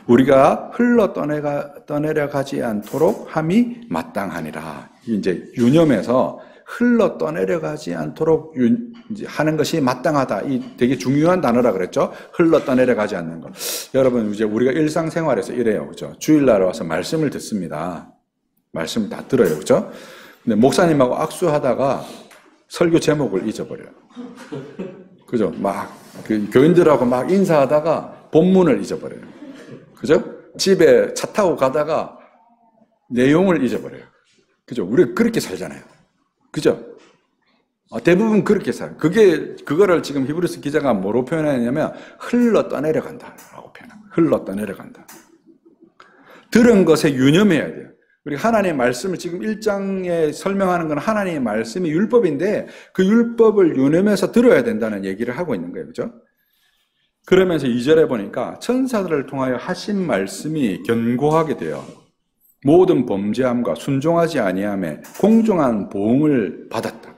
우리가 흘러 떠내려 가지 않도록 함이 마땅하니라. 이제 유념해서 흘러 떠내려가지 않도록 하는 것이 마땅하다. 이 되게 중요한 단어라 그랬죠. 흘러 떠내려가지 않는 것. 여러분 이제 우리가 일상생활에서 이래요, 그렇죠? 주일날 와서 말씀을 듣습니다. 말씀 다 들어요, 그렇죠? 근데 목사님하고 악수하다가 설교 제목을 잊어버려요. 그죠? 막 그 교인들하고 막 인사하다가 본문을 잊어버려요. 그죠? 집에 차 타고 가다가 내용을 잊어버려요. 그죠? 우리가 그렇게 살잖아요. 그죠? 대부분 그렇게 살아요. 그거를 지금 히브리서 기자가 뭐로 표현하냐면 흘러 떠내려간다라고 표현합니다. 흘러 떠내려간다. 들은 것에 유념해야 돼요. 우리 하나님의 말씀을 지금 1장에 설명하는 건 하나님의 말씀이 율법인데 그 율법을 유념해서 들어야 된다는 얘기를 하고 있는 거예요. 그죠? 그러면서 2절에 보니까 천사들을 통하여 하신 말씀이 견고하게 돼요. 모든 범죄함과 순종하지 아니함에 공정한 보응을 받았다.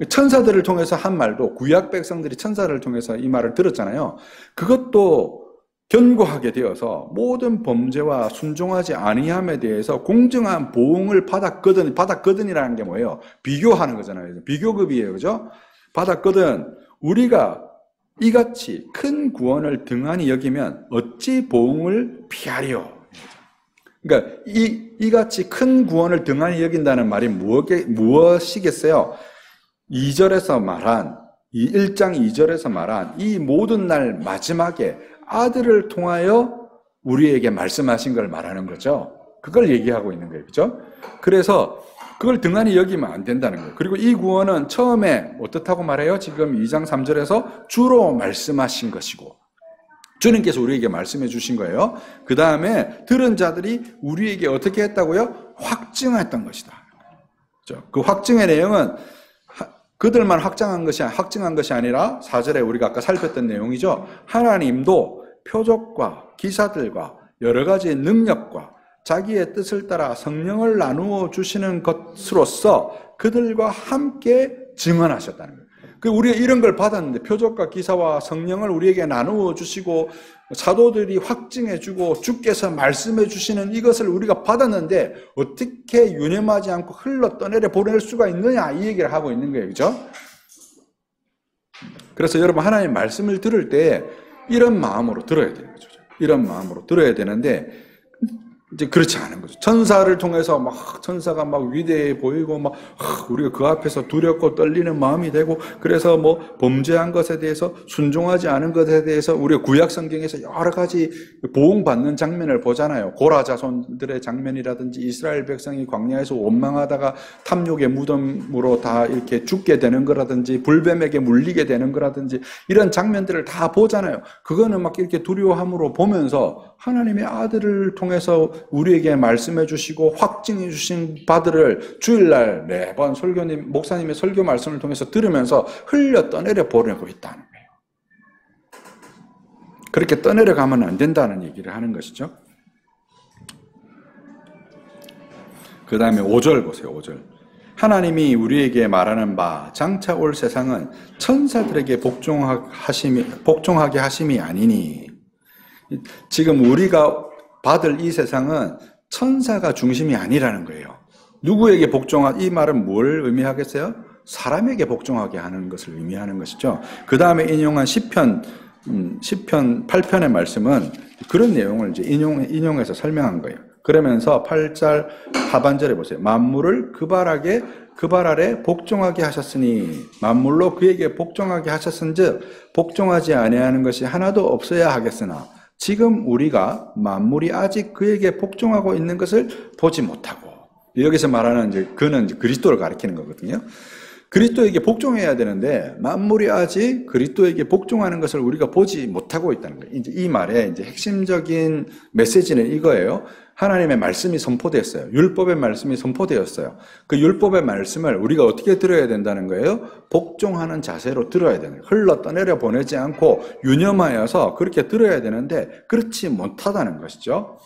천사들을 통해서 한 말도 구약 백성들이 천사들을 통해서 이 말을 들었잖아요. 그것도 견고하게 되어서 모든 범죄와 순종하지 아니함에 대해서 공정한 보응을 받았거든이라는 게 뭐예요? 비교하는 거잖아요. 비교급이에요. 그죠? 받았거든. 우리가 이같이 큰 구원을 등한히 여기면 어찌 보응을 피하리요? 그러니까 이같이 큰 구원을 등한히 여긴다는 말이 무엇이겠어요? 2절에서 말한, 이 1장 2절에서 말한 이 모든 날 마지막에 아들을 통하여 우리에게 말씀하신 걸 말하는 거죠. 그걸 얘기하고 있는 거예요. 그죠? 그래서 그걸 등한히 여기면 안 된다는 거예요. 그리고 이 구원은 처음에 어떻다고 말해요? 지금 2장 3절에서 주로 말씀하신 것이고, 주님께서 우리에게 말씀해 주신 거예요. 그 다음에 들은 자들이 우리에게 어떻게 했다고요? 확증했던 것이다. 그죠? 그 확증의 내용은 그들만 확증한 것이 아니라 4절에 우리가 아까 살폈던 내용이죠. 하나님도 표적과 기사들과 여러 가지 능력과 자기의 뜻을 따라 성령을 나누어 주시는 것으로서 그들과 함께 증언하셨다는 거예요. 우리가 이런 걸 받았는데 표적과 기사와 성령을 우리에게 나누어 주시고 사도들이 확증해 주고 주께서 말씀해 주시는 이것을 우리가 받았는데 어떻게 유념하지 않고 흘러 떠내려 보낼 수가 있느냐, 이 얘기를 하고 있는 거예요. 그죠? 그래서 여러분, 하나님 말씀을 들을 때 이런 마음으로 들어야 되는 거죠. 이런 마음으로 들어야 되는데 이제 그렇지 않은 거죠. 천사를 통해서 천사가 위대해 보이고 우리가 그 앞에서 두렵고 떨리는 마음이 되고, 그래서 범죄한 것에 대해서, 순종하지 않은 것에 대해서 우리가 구약 성경에서 여러 가지 보응받는 장면을 보잖아요. 고라 자손들의 장면이라든지 이스라엘 백성이 광야에서 원망하다가 탐욕의 무덤으로 다 이렇게 죽게 되는 거라든지 불뱀에게 물리게 되는 거라든지 이런 장면들을 다 보잖아요. 그거는 이렇게 두려워함으로 보면서 하나님의 아들을 통해서 우리에게 말씀해 주시고 확증해 주신 바들을 주일날 매번 목사님의 설교 말씀을 통해서 들으면서 흘려 떠내려 보내고 있다는 거예요. 그렇게 떠내려 가면 안 된다는 얘기를 하는 것이죠. 그 다음에 5절 보세요. 5절. 하나님이 우리에게 말하는 바 장차 올 세상은 천사들에게 복종하게 하심이 아니니, 지금 우리가 받을 이 세상은 천사가 중심이 아니라는 거예요. 누구에게 이 말은 뭘 의미하겠어요? 사람에게 복종하게 하는 것을 의미하는 것이죠. 그 다음에 인용한 시편 8편의 말씀은 그런 내용을 이제 인용해서 설명한 거예요. 그러면서 8절 하반절에 보세요. 만물을 그 발 아래 복종하게 하셨으니, 만물로 그에게 복종하게 하셨은즉 복종하지 아니하는 것이 하나도 없어야 하겠으나 지금 우리가 만물이 아직 그에게 복종하고 있는 것을 보지 못하고, 여기서 말하는 그는 그리스도를 가리키는 거거든요. 그리스도에게 복종해야 되는데 만물이 아직 그리스도에게 복종하는 것을 우리가 보지 못하고 있다는 거예요. 이제 이 말의 핵심적인 메시지는 이거예요. 하나님의 말씀이 선포됐어요. 율법의 말씀이 선포되었어요. 그 율법의 말씀을 우리가 어떻게 들어야 된다는 거예요? 복종하는 자세로 들어야 되는 거예요. 흘러 떠내려 보내지 않고 유념하여서 그렇게 들어야 되는데 그렇지 못하다는 것이죠.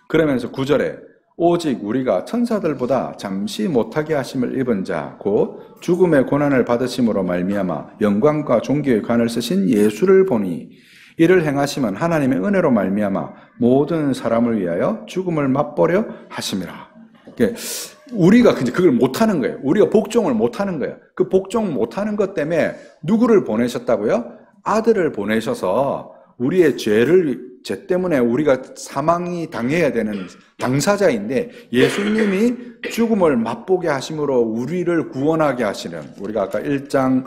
그러면서 9절에 오직 우리가 천사들보다 잠시 못하게 하심을 입은 자 곧 죽음의 고난을 받으심으로 말미암아 영광과 존귀의 관을 쓰신 예수를 보니, 이를 행하심은 하나님의 은혜로 말미암아 모든 사람을 위하여 죽음을 맛보려 하심이라. 우리가 그걸 못하는 거예요. 우리가 복종을 못하는 거예요. 그 복종 못하는 것 때문에 누구를 보내셨다고요? 아들을 보내셔서 우리의 죄 때문에 우리가 사망이 당해야 되는 당사자인데, 예수님이 죽음을 맛보게 하심으로 우리를 구원하게 하시는, 우리가 아까 1장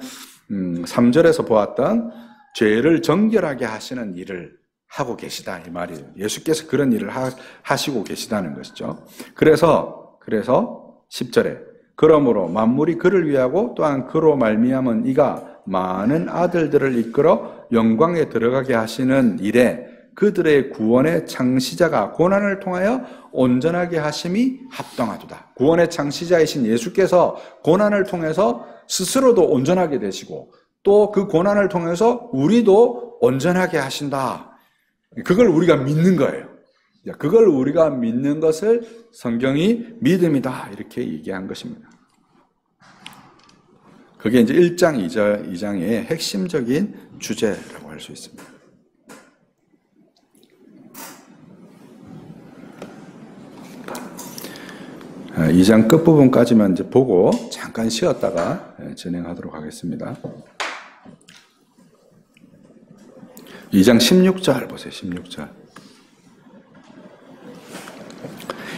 3절에서 보았던 죄를 정결하게 하시는 일을 하고 계시다, 이 말이에요. 예수께서 그런 일을 하시고 계시다는 것이죠. 그래서 10절에 그러므로 만물이 그를 위하고 또한 그로 말미암은 이가 많은 아들들을 이끌어 영광에 들어가게 하시는 일에 그들의 구원의 창시자가 고난을 통하여 온전하게 하심이 합당하도다. 구원의 창시자이신 예수께서 고난을 통해서 스스로도 온전하게 되시고 또 그 고난을 통해서 우리도 온전하게 하신다. 그걸 우리가 믿는 거예요. 그걸 우리가 믿는 것을 성경이 믿음이다, 이렇게 얘기한 것입니다. 그게 이제 1장, 2장의 핵심적인 주제라고 할 수 있습니다. 2장 끝부분까지만 이제 보고 잠깐 쉬었다가 진행하도록 하겠습니다. 2장 16절 보세요. 16절.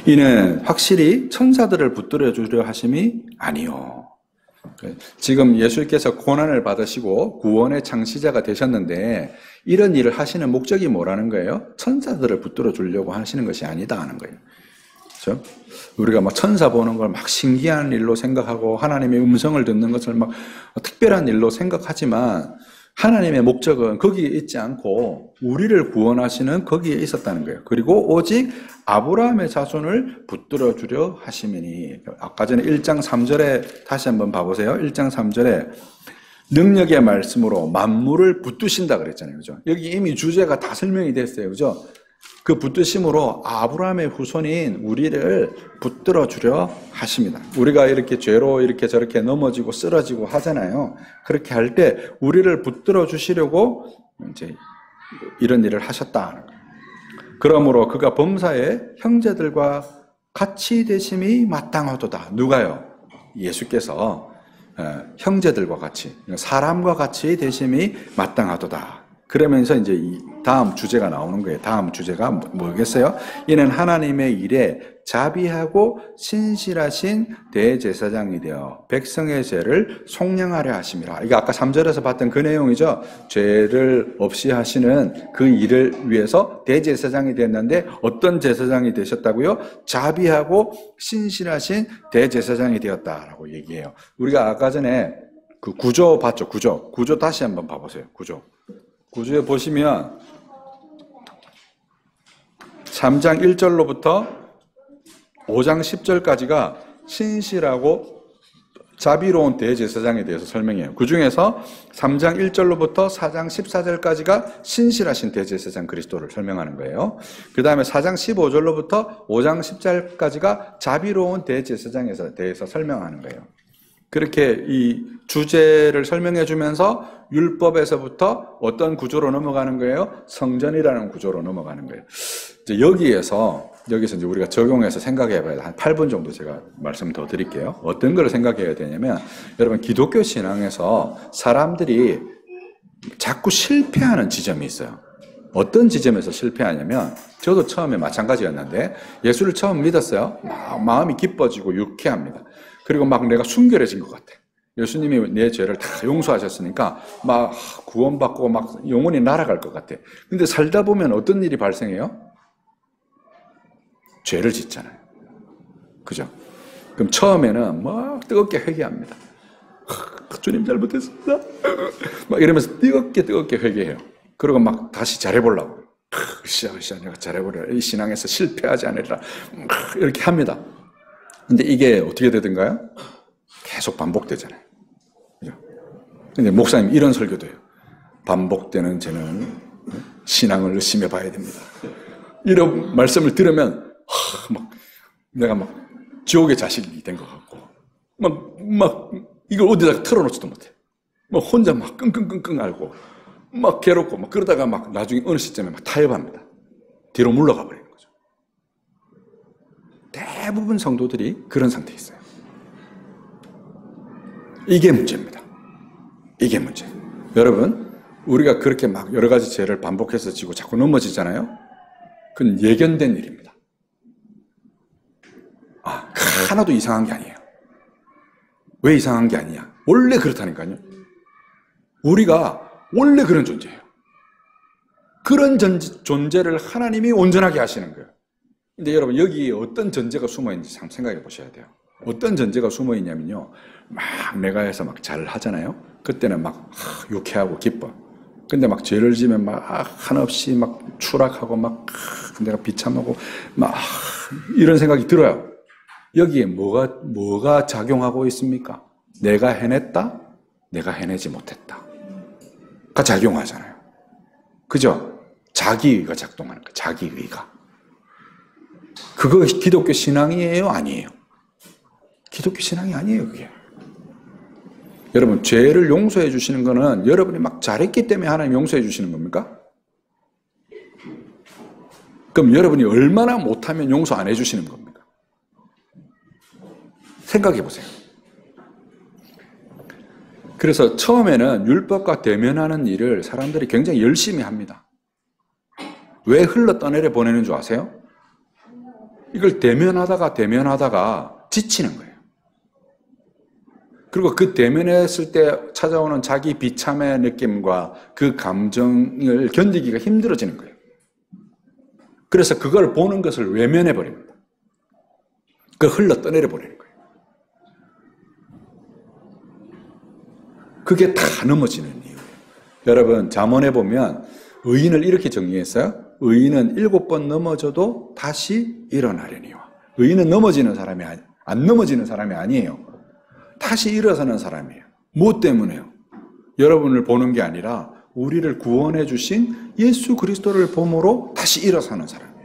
이는 확실히 천사들을 붙들어 주려 하심이 아니요. 지금 예수께서 고난을 받으시고 구원의 창시자가 되셨는데 이런 일을 하시는 목적이 뭐라는 거예요? 천사들을 붙들어 주려고 하시는 것이 아니다 하는 거예요. 그렇죠? 우리가 막 천사 보는 걸 막 신기한 일로 생각하고 하나님의 음성을 듣는 것을 막 특별한 일로 생각하지만 하나님의 목적은 거기에 있지 않고 우리를 구원하시는 거기에 있었다는 거예요. 그리고 오직 아브라함의 자손을 붙들어 주려 하심이니. 아까 전에 1장 3절에 다시 한번 봐보세요. 1장 3절에 능력의 말씀으로 만물을 붙드신다 그랬잖아요. 그죠? 여기 이미 주제가 다 설명이 됐어요. 그죠? 그 붙드심으로 아브라함의 후손인 우리를 붙들어 주려 하십니다. 우리가 이렇게 죄로 이렇게 저렇게 넘어지고 쓰러지고 하잖아요. 그렇게 할 때 우리를 붙들어 주시려고 이제 이런 일을 하셨다. 그러므로 그가 범사의 형제들과 같이 되심이 마땅하도다. 누가요? 예수께서 형제들과 같이, 사람과 같이 되심이 마땅하도다. 그러면서 이제 이 다음 주제가 나오는 거예요. 다음 주제가 뭐겠어요? 이는 하나님의 일에 자비하고 신실하신 대제사장이 되어 백성의 죄를 속량하려 하심이라. 이게 아까 3절에서 봤던 그 내용이죠. 죄를 없이 하시는 그 일을 위해서 대제사장이 됐는데 어떤 제사장이 되셨다고요? 자비하고 신실하신 대제사장이 되었다라고 얘기해요. 우리가 아까 전에 그 구조 봤죠? 구조 다시 한번 봐보세요. 구조에 보시면 3장 1절로부터 5장 10절까지가 신실하고 자비로운 대제사장에 대해서 설명해요. 그 중에서 3장 1절로부터 4장 14절까지가 신실하신 대제사장 그리스도를 설명하는 거예요. 그 다음에 4장 15절로부터 5장 10절까지가 자비로운 대제사장에 대해서 설명하는 거예요. 그렇게 이 주제를 설명해 주면서 율법에서부터 어떤 구조로 넘어가는 거예요? 성전이라는 구조로 넘어가는 거예요. 이제 여기서 이제 우리가 적용해서 생각해 봐야 돼. 한 8분 정도 제가 말씀 더 드릴게요. 어떤 걸 생각해야 되냐면, 여러분, 기독교 신앙에서 사람들이 자꾸 실패하는 지점이 있어요. 어떤 지점에서 실패하냐면, 저도 처음에 마찬가지였는데, 예수를 처음 믿었어요. 마음이 기뻐지고 유쾌합니다. 그리고 막 내가 순결해진 것 같아. 예수님이 내 죄를 다 용서하셨으니까 막 구원받고 막 영혼이 날아갈 것 같아. 근데 살다 보면 어떤 일이 발생해요? 죄를 짓잖아요. 그죠? 그럼 처음에는 막 뜨겁게 회개합니다. 주님 잘못했습니다. 막 이러면서 뜨겁게 회개해요. 그리고 막 다시 잘해보려고. 내가 잘해보려고. 이 신앙에서 실패하지 않으리라. 이렇게 합니다. 근데 이게 어떻게 되던가요? 계속 반복되잖아요. 그죠? 근데 목사님 이런 설교도 해요. 반복되는 죄는 신앙을 의심해 봐야 됩니다. 이런 말씀을 들으면 내가 막 지옥의 자식이 된 것 같고 막 이걸 어디다가 털어놓지도 못해. 막 혼자 막 끙끙끙끙 앓고 막 괴롭고 막 그러다가 막 나중에 어느 시점에 막 타협합니다. 뒤로 물러가 버려요. 대부분 성도들이 그런 상태에 있어요. 이게 문제입니다. 이게 문제. 여러분, 우리가 그렇게 막 여러 가지 죄를 반복해서 지고 자꾸 넘어지잖아요. 그건 예견된 일입니다. 하나도 이상한 게 아니에요. 왜 이상한 게 아니냐? 원래 그렇다니까요. 우리가 원래 그런 존재예요. 그런 존재를 하나님이 온전하게 하시는 거예요. 근데 여러분, 여기 어떤 전제가 숨어 있는지 참 생각해 보셔야 돼요. 어떤 전제가 숨어 있냐면요. 막 내가 해서 막 잘 하잖아요. 그때는 막 유쾌하고 기뻐. 근데 막 죄를 지면 막 한없이 막 추락하고 막 내가 비참하고 막 이런 생각이 들어요. 여기에 뭐가 작용하고 있습니까? 내가 해냈다? 내가 해내지 못했다. 가 작용하잖아요. 그죠? 자기의가 작동하는 거예요. 자기의가. 그거 기독교 신앙이에요? 아니에요? 기독교 신앙이 아니에요, 그게. 여러분, 죄를 용서해 주시는 거는 여러분이 막 잘했기 때문에 하나님 용서해 주시는 겁니까? 그럼 여러분이 얼마나 못하면 용서 안 해 주시는 겁니까? 생각해 보세요. 그래서 처음에는 율법과 대면하는 일을 사람들이 굉장히 열심히 합니다. 왜 흘러 떠내려 보내는 줄 아세요? 이걸 대면하다가 지치는 거예요. 그리고 그 대면했을 때 찾아오는 자기 비참의 느낌과 그 감정을 견디기가 힘들어지는 거예요. 그래서 그걸 보는 것을 외면해 버립니다. 그걸 흘러 떠내려 버리는 거예요. 그게 다 넘어지는 이유예요. 여러분, 잠언에 보면 의인을 이렇게 정리했어요. 의인은 7번 넘어져도 다시 일어나려니와. 의인은 넘어지는 사람이 안 넘어지는 사람이 아니에요. 다시 일어서는 사람이에요. 뭐 때문에요? 여러분을 보는 게 아니라 우리를 구원해 주신 예수 그리스도를 보므로 다시 일어서는 사람이에요.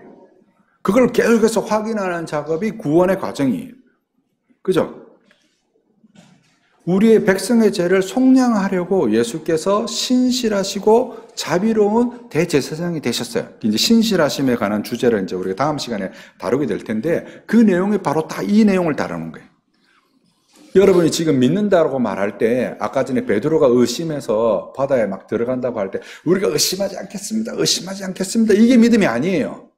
그걸 계속해서 확인하는 작업이 구원의 과정이에요. 그죠? 우리의 백성의 죄를 속량하려고 예수께서 신실하시고 자비로운 대제사장이 되셨어요. 이제 신실하심에 관한 주제를 이제 우리가 다음 시간에 다루게 될 텐데 그 내용이 바로 다 이 내용을 다루는 거예요. 여러분이 지금 믿는다고 말할 때 아까 전에 베드로가 의심해서 바다에 막 들어간다고 할 때 우리가 의심하지 않겠습니다. 이게 믿음이 아니에요.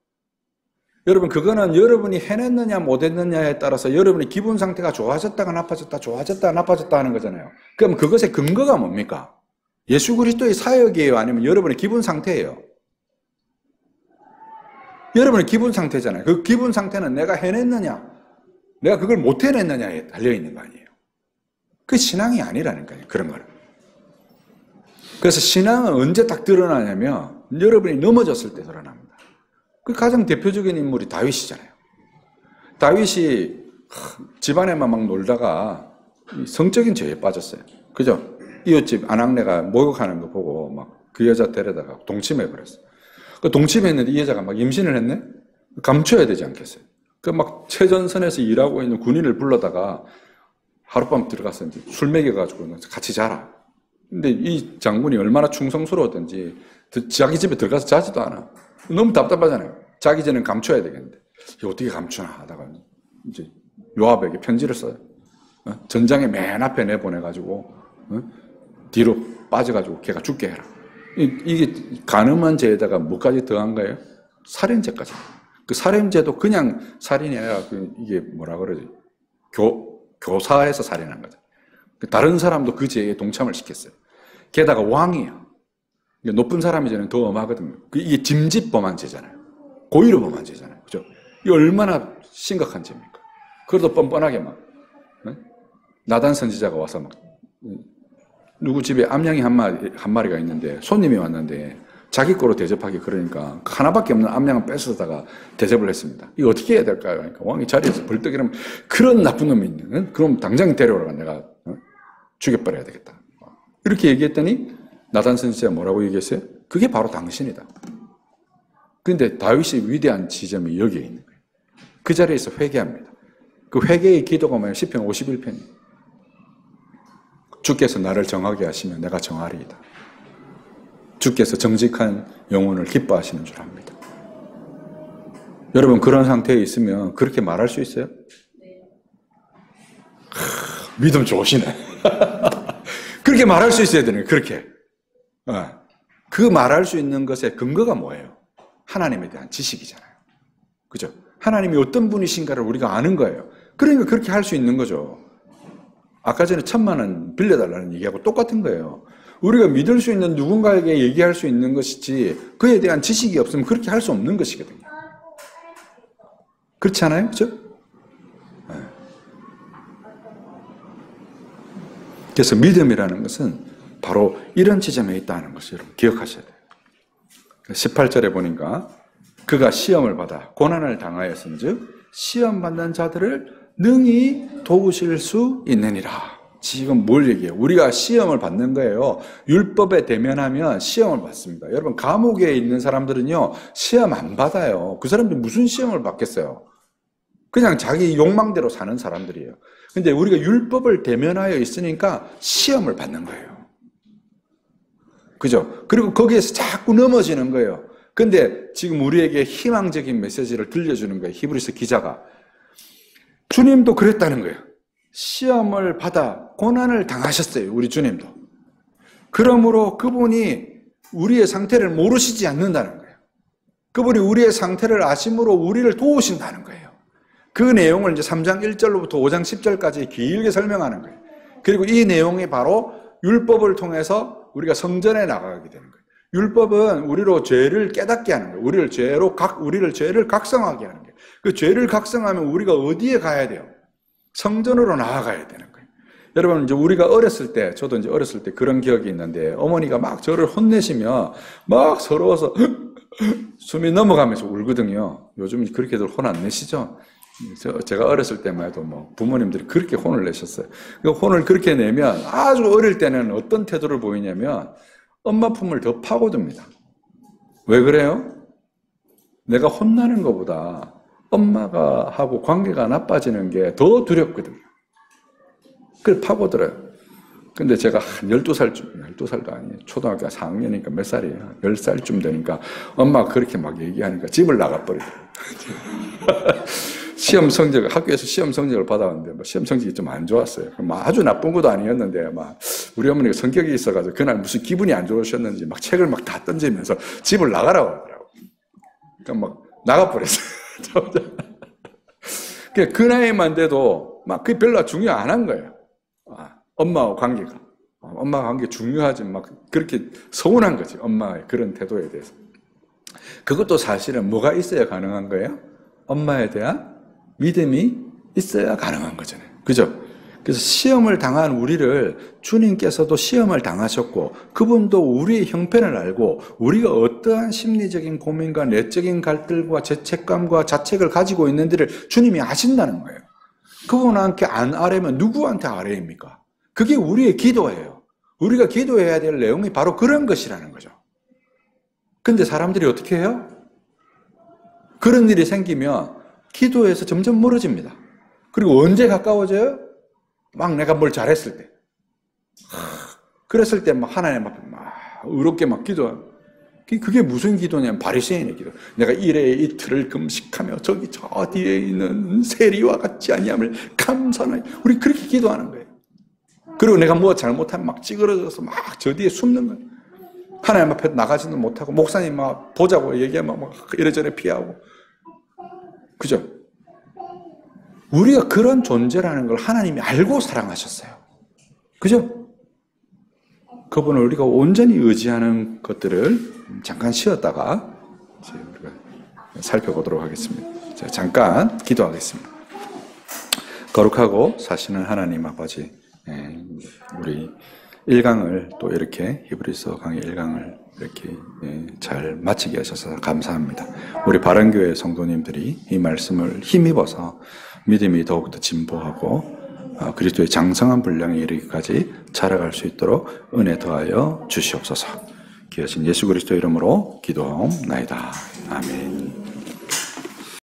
여러분, 그거는 여러분이 해냈느냐 못했느냐에 따라서 여러분의 기분 상태가 좋아졌다가 나빠졌다 하는 거잖아요. 그럼 그것의 근거가 뭡니까? 예수 그리스도의 사역이에요? 아니면 여러분의 기분 상태예요? 여러분의 기분 상태잖아요. 그 기분 상태는 내가 해냈느냐, 내가 그걸 못 해냈느냐에 달려있는 거 아니에요. 그 신앙이 아니라는 거예요. 그런 거는. 그래서 신앙은 언제 딱 드러나냐면 여러분이 넘어졌을 때 드러납니다. 그 가장 대표적인 인물이 다윗이잖아요. 다윗이 집안에만 막 놀다가 성적인 죄에 빠졌어요. 그죠? 이웃집 아낙네가 목욕하는 거 보고 막 그 여자 데려다가 동침해 버렸어요. 그 동침했는데 이 여자가 막 임신을 했네? 감춰야 되지 않겠어요? 그 막 최전선에서 일하고 있는 군인을 불러다가 하룻밤 들어가서 이제 술 먹여가지고 같이 자라. 근데 이 장군이 얼마나 충성스러웠던지 자기 집에 들어가서 자지도 않아. 너무 답답하잖아요. 자기 전엔 감춰야 되겠는데 이거 어떻게 감추나 하다가 이제 요압에게 편지를 써요. 전장에 맨 앞에 내보내가지고 뒤로 빠져가지고 걔가 죽게 해라. 이게 간음한 죄에다가 뭐까지 더한 거예요? 살인죄까지. 그 살인죄도 그냥 살인이 아니라 이게 뭐라 그러지? 교사해서 살인한 거죠. 다른 사람도 그 죄에 동참을 시켰어요. 게다가 왕이에요. 높은 사람이잖아요. 더 엄하거든요. 이게 짐짓범한 죄잖아요. 고의로 범한 죄잖아요. 그죠? 이게 얼마나 심각한 죄입니까? 그래도 뻔뻔하게 막, 나단 선지자가 와서 막, 누구 집에 암양이 한 마리가 있는데, 손님이 왔는데, 자기 거로 대접하기 그러니까, 하나밖에 없는 암양을 뺏어다가 대접을 했습니다. 이거 어떻게 해야 될까요? 그러니까 왕이 자리에서 벌떡 일어나면, 그런 나쁜 놈이 있는, 그럼 당장 데려오라. 내가 죽여버려야 되겠다. 이렇게 얘기했더니, 나단 선지자가 뭐라고 얘기했어요? 그게 바로 당신이다. 그런데 다윗의 위대한 지점이 여기에 있는 거예요. 그 자리에서 회개합니다. 그 회개의 기도가 뭐냐면 시편 51편이에요. 주께서 나를 정하게 하시면 내가 정하리이다. 주께서 정직한 영혼을 기뻐하시는 줄 압니다. 여러분, 그런 상태에 있으면 그렇게 말할 수 있어요? 믿음 좋으시네. 그렇게 말할 수 있어야 되는 거예요. 그렇게. 그 말할 수 있는 것의 근거가 뭐예요? 하나님에 대한 지식이잖아요. 그죠? 하나님이 어떤 분이신가를 우리가 아는 거예요. 그러니까 그렇게 할 수 있는 거죠. 아까 전에 1,000만 원 빌려달라는 얘기하고 똑같은 거예요. 우리가 믿을 수 있는 누군가에게 얘기할 수 있는 것이지 그에 대한 지식이 없으면 그렇게 할 수 없는 것이거든요. 그렇지 않아요? 그죠? 네. 그래서 믿음이라는 것은 바로 이런 지점에 있다는 것을 여러분 기억하셔야 돼요. 18절에 보니까 그가 시험을 받아 고난을 당하였은즉 시험 받는 자들을 능히 도우실 수 있느니라. 지금 뭘 얘기해요? 우리가 시험을 받는 거예요. 율법에 대면하면 시험을 받습니다. 여러분, 감옥에 있는 사람들은요 시험 안 받아요. 그 사람들 무슨 시험을 받겠어요? 그냥 자기 욕망대로 사는 사람들이에요. 근데 우리가 율법을 대면하여 있으니까 시험을 받는 거예요. 그죠? 그리고 거기에서 자꾸 넘어지는 거예요. 근데 지금 우리에게 희망적인 메시지를 들려주는 거예요. 히브리서 기자가. 주님도 그랬다는 거예요. 시험을 받아 고난을 당하셨어요. 우리 주님도. 그러므로 그분이 우리의 상태를 모르시지 않는다는 거예요. 그분이 우리의 상태를 아심으로 우리를 도우신다는 거예요. 그 내용을 이제 3장 1절로부터 5장 10절까지 길게 설명하는 거예요. 그리고 이 내용이 바로 율법을 통해서 우리가 성전에 나가게 되는 거예요. 율법은 우리로 죄를 깨닫게 하는 거예요. 우리를 죄를 각성하게 하는 거예요. 그 죄를 각성하면 우리가 어디에 가야 돼요? 성전으로 나아가야 되는 거예요. 여러분, 이제 우리가 어렸을 때, 저도 이제 어렸을 때 그런 기억이 있는데, 어머니가 막 저를 혼내시면 막 서러워서 숨이 넘어가면서 울거든요. 요즘 그렇게들 혼 안 내시죠? 제가 어렸을 때만 해도 뭐 부모님들이 그렇게 혼을 내셨어요. 그 혼을 그렇게 내면 아주 어릴 때는 어떤 태도를 보이냐면 엄마 품을 더 파고듭니다. 왜 그래요? 내가 혼나는 것보다 엄마가 하고 관계가 나빠지는 게 더 두렵거든요. 그걸 파고들어요. 근데 제가 한 12살도 아니에요. 초등학교 4학년이니까 몇 살이에요? 10살쯤 되니까 엄마가 그렇게 막 얘기하니까 집을 나가버리더라고요. 학교에서 시험 성적을 받아왔는데, 시험 성적이 좀 안 좋았어요. 아주 나쁜 것도 아니었는데, 우리 어머니가 성격이 있어가지고, 그날 무슨 기분이 안 좋으셨는지, 책을 다 던지면서 집을 나가라고 하더라고요. 그러니까 나가버렸어요. 그 나이만 돼도, 그게 별로 중요 안 한 거예요. 엄마와 관계가. 엄마와 관계 중요하지, 그렇게 서운한 거지, 엄마의 그런 태도에 대해서. 그것도 사실은 뭐가 있어야 가능한 거예요? 엄마에 대한 믿음이 있어야 가능한 거잖아요. 그죠? 그래서 시험을 당한 우리를 주님께서도 시험을 당하셨고, 그분도 우리의 형편을 알고, 우리가 어떠한 심리적인 고민과 내적인 갈등과 죄책감과 자책을 가지고 있는지를 주님이 아신다는 거예요. 그분한테 안 아뢰면 누구한테 아뢰입니까? 그게 우리의 기도예요. 우리가 기도해야 될 내용이 바로 그런 것이라는 거죠. 근데 사람들이 어떻게 해요? 그런 일이 생기면 기도에서 점점 멀어집니다. 그리고 언제 가까워져요? 내가 뭘 잘했을 때. 그랬을 때 하나님 앞에 의롭게 기도하고. 그게 무슨 기도냐면 바리새인의 기도. 내가 이래 이틀을 금식하며 저 뒤에 있는 세리와 같지 아니함을 감사하나니. 우리 그렇게 기도하는 거예요. 그리고 내가 뭐 잘못하면 찌그러져서 저 뒤에 숨는 거예요. 하나님 앞에 나가지도 못하고, 목사님 보자고 얘기하면 이래저래 피하고. 그죠? 우리가 그런 존재라는 걸 하나님이 알고 사랑하셨어요. 그죠? 그분을 우리가 온전히 의지하는 것들을 잠깐 쉬었다가 우리가 살펴보도록 하겠습니다. 자, 잠깐 기도하겠습니다. 거룩하고 사시는 하나님 아버지, 우리 1강을 또 이렇게 히브리서 강의 1강을 이렇게 잘 마치게 하셔서 감사합니다. 우리 바른교회 성도님들이 이 말씀을 힘입어서 믿음이 더욱더 진보하고 그리스도의 장성한 분량에 이르기까지 자라갈 수 있도록 은혜 더하여 주시옵소서. 귀하신 예수 그리스도 이름으로 기도하옵나이다. 아멘.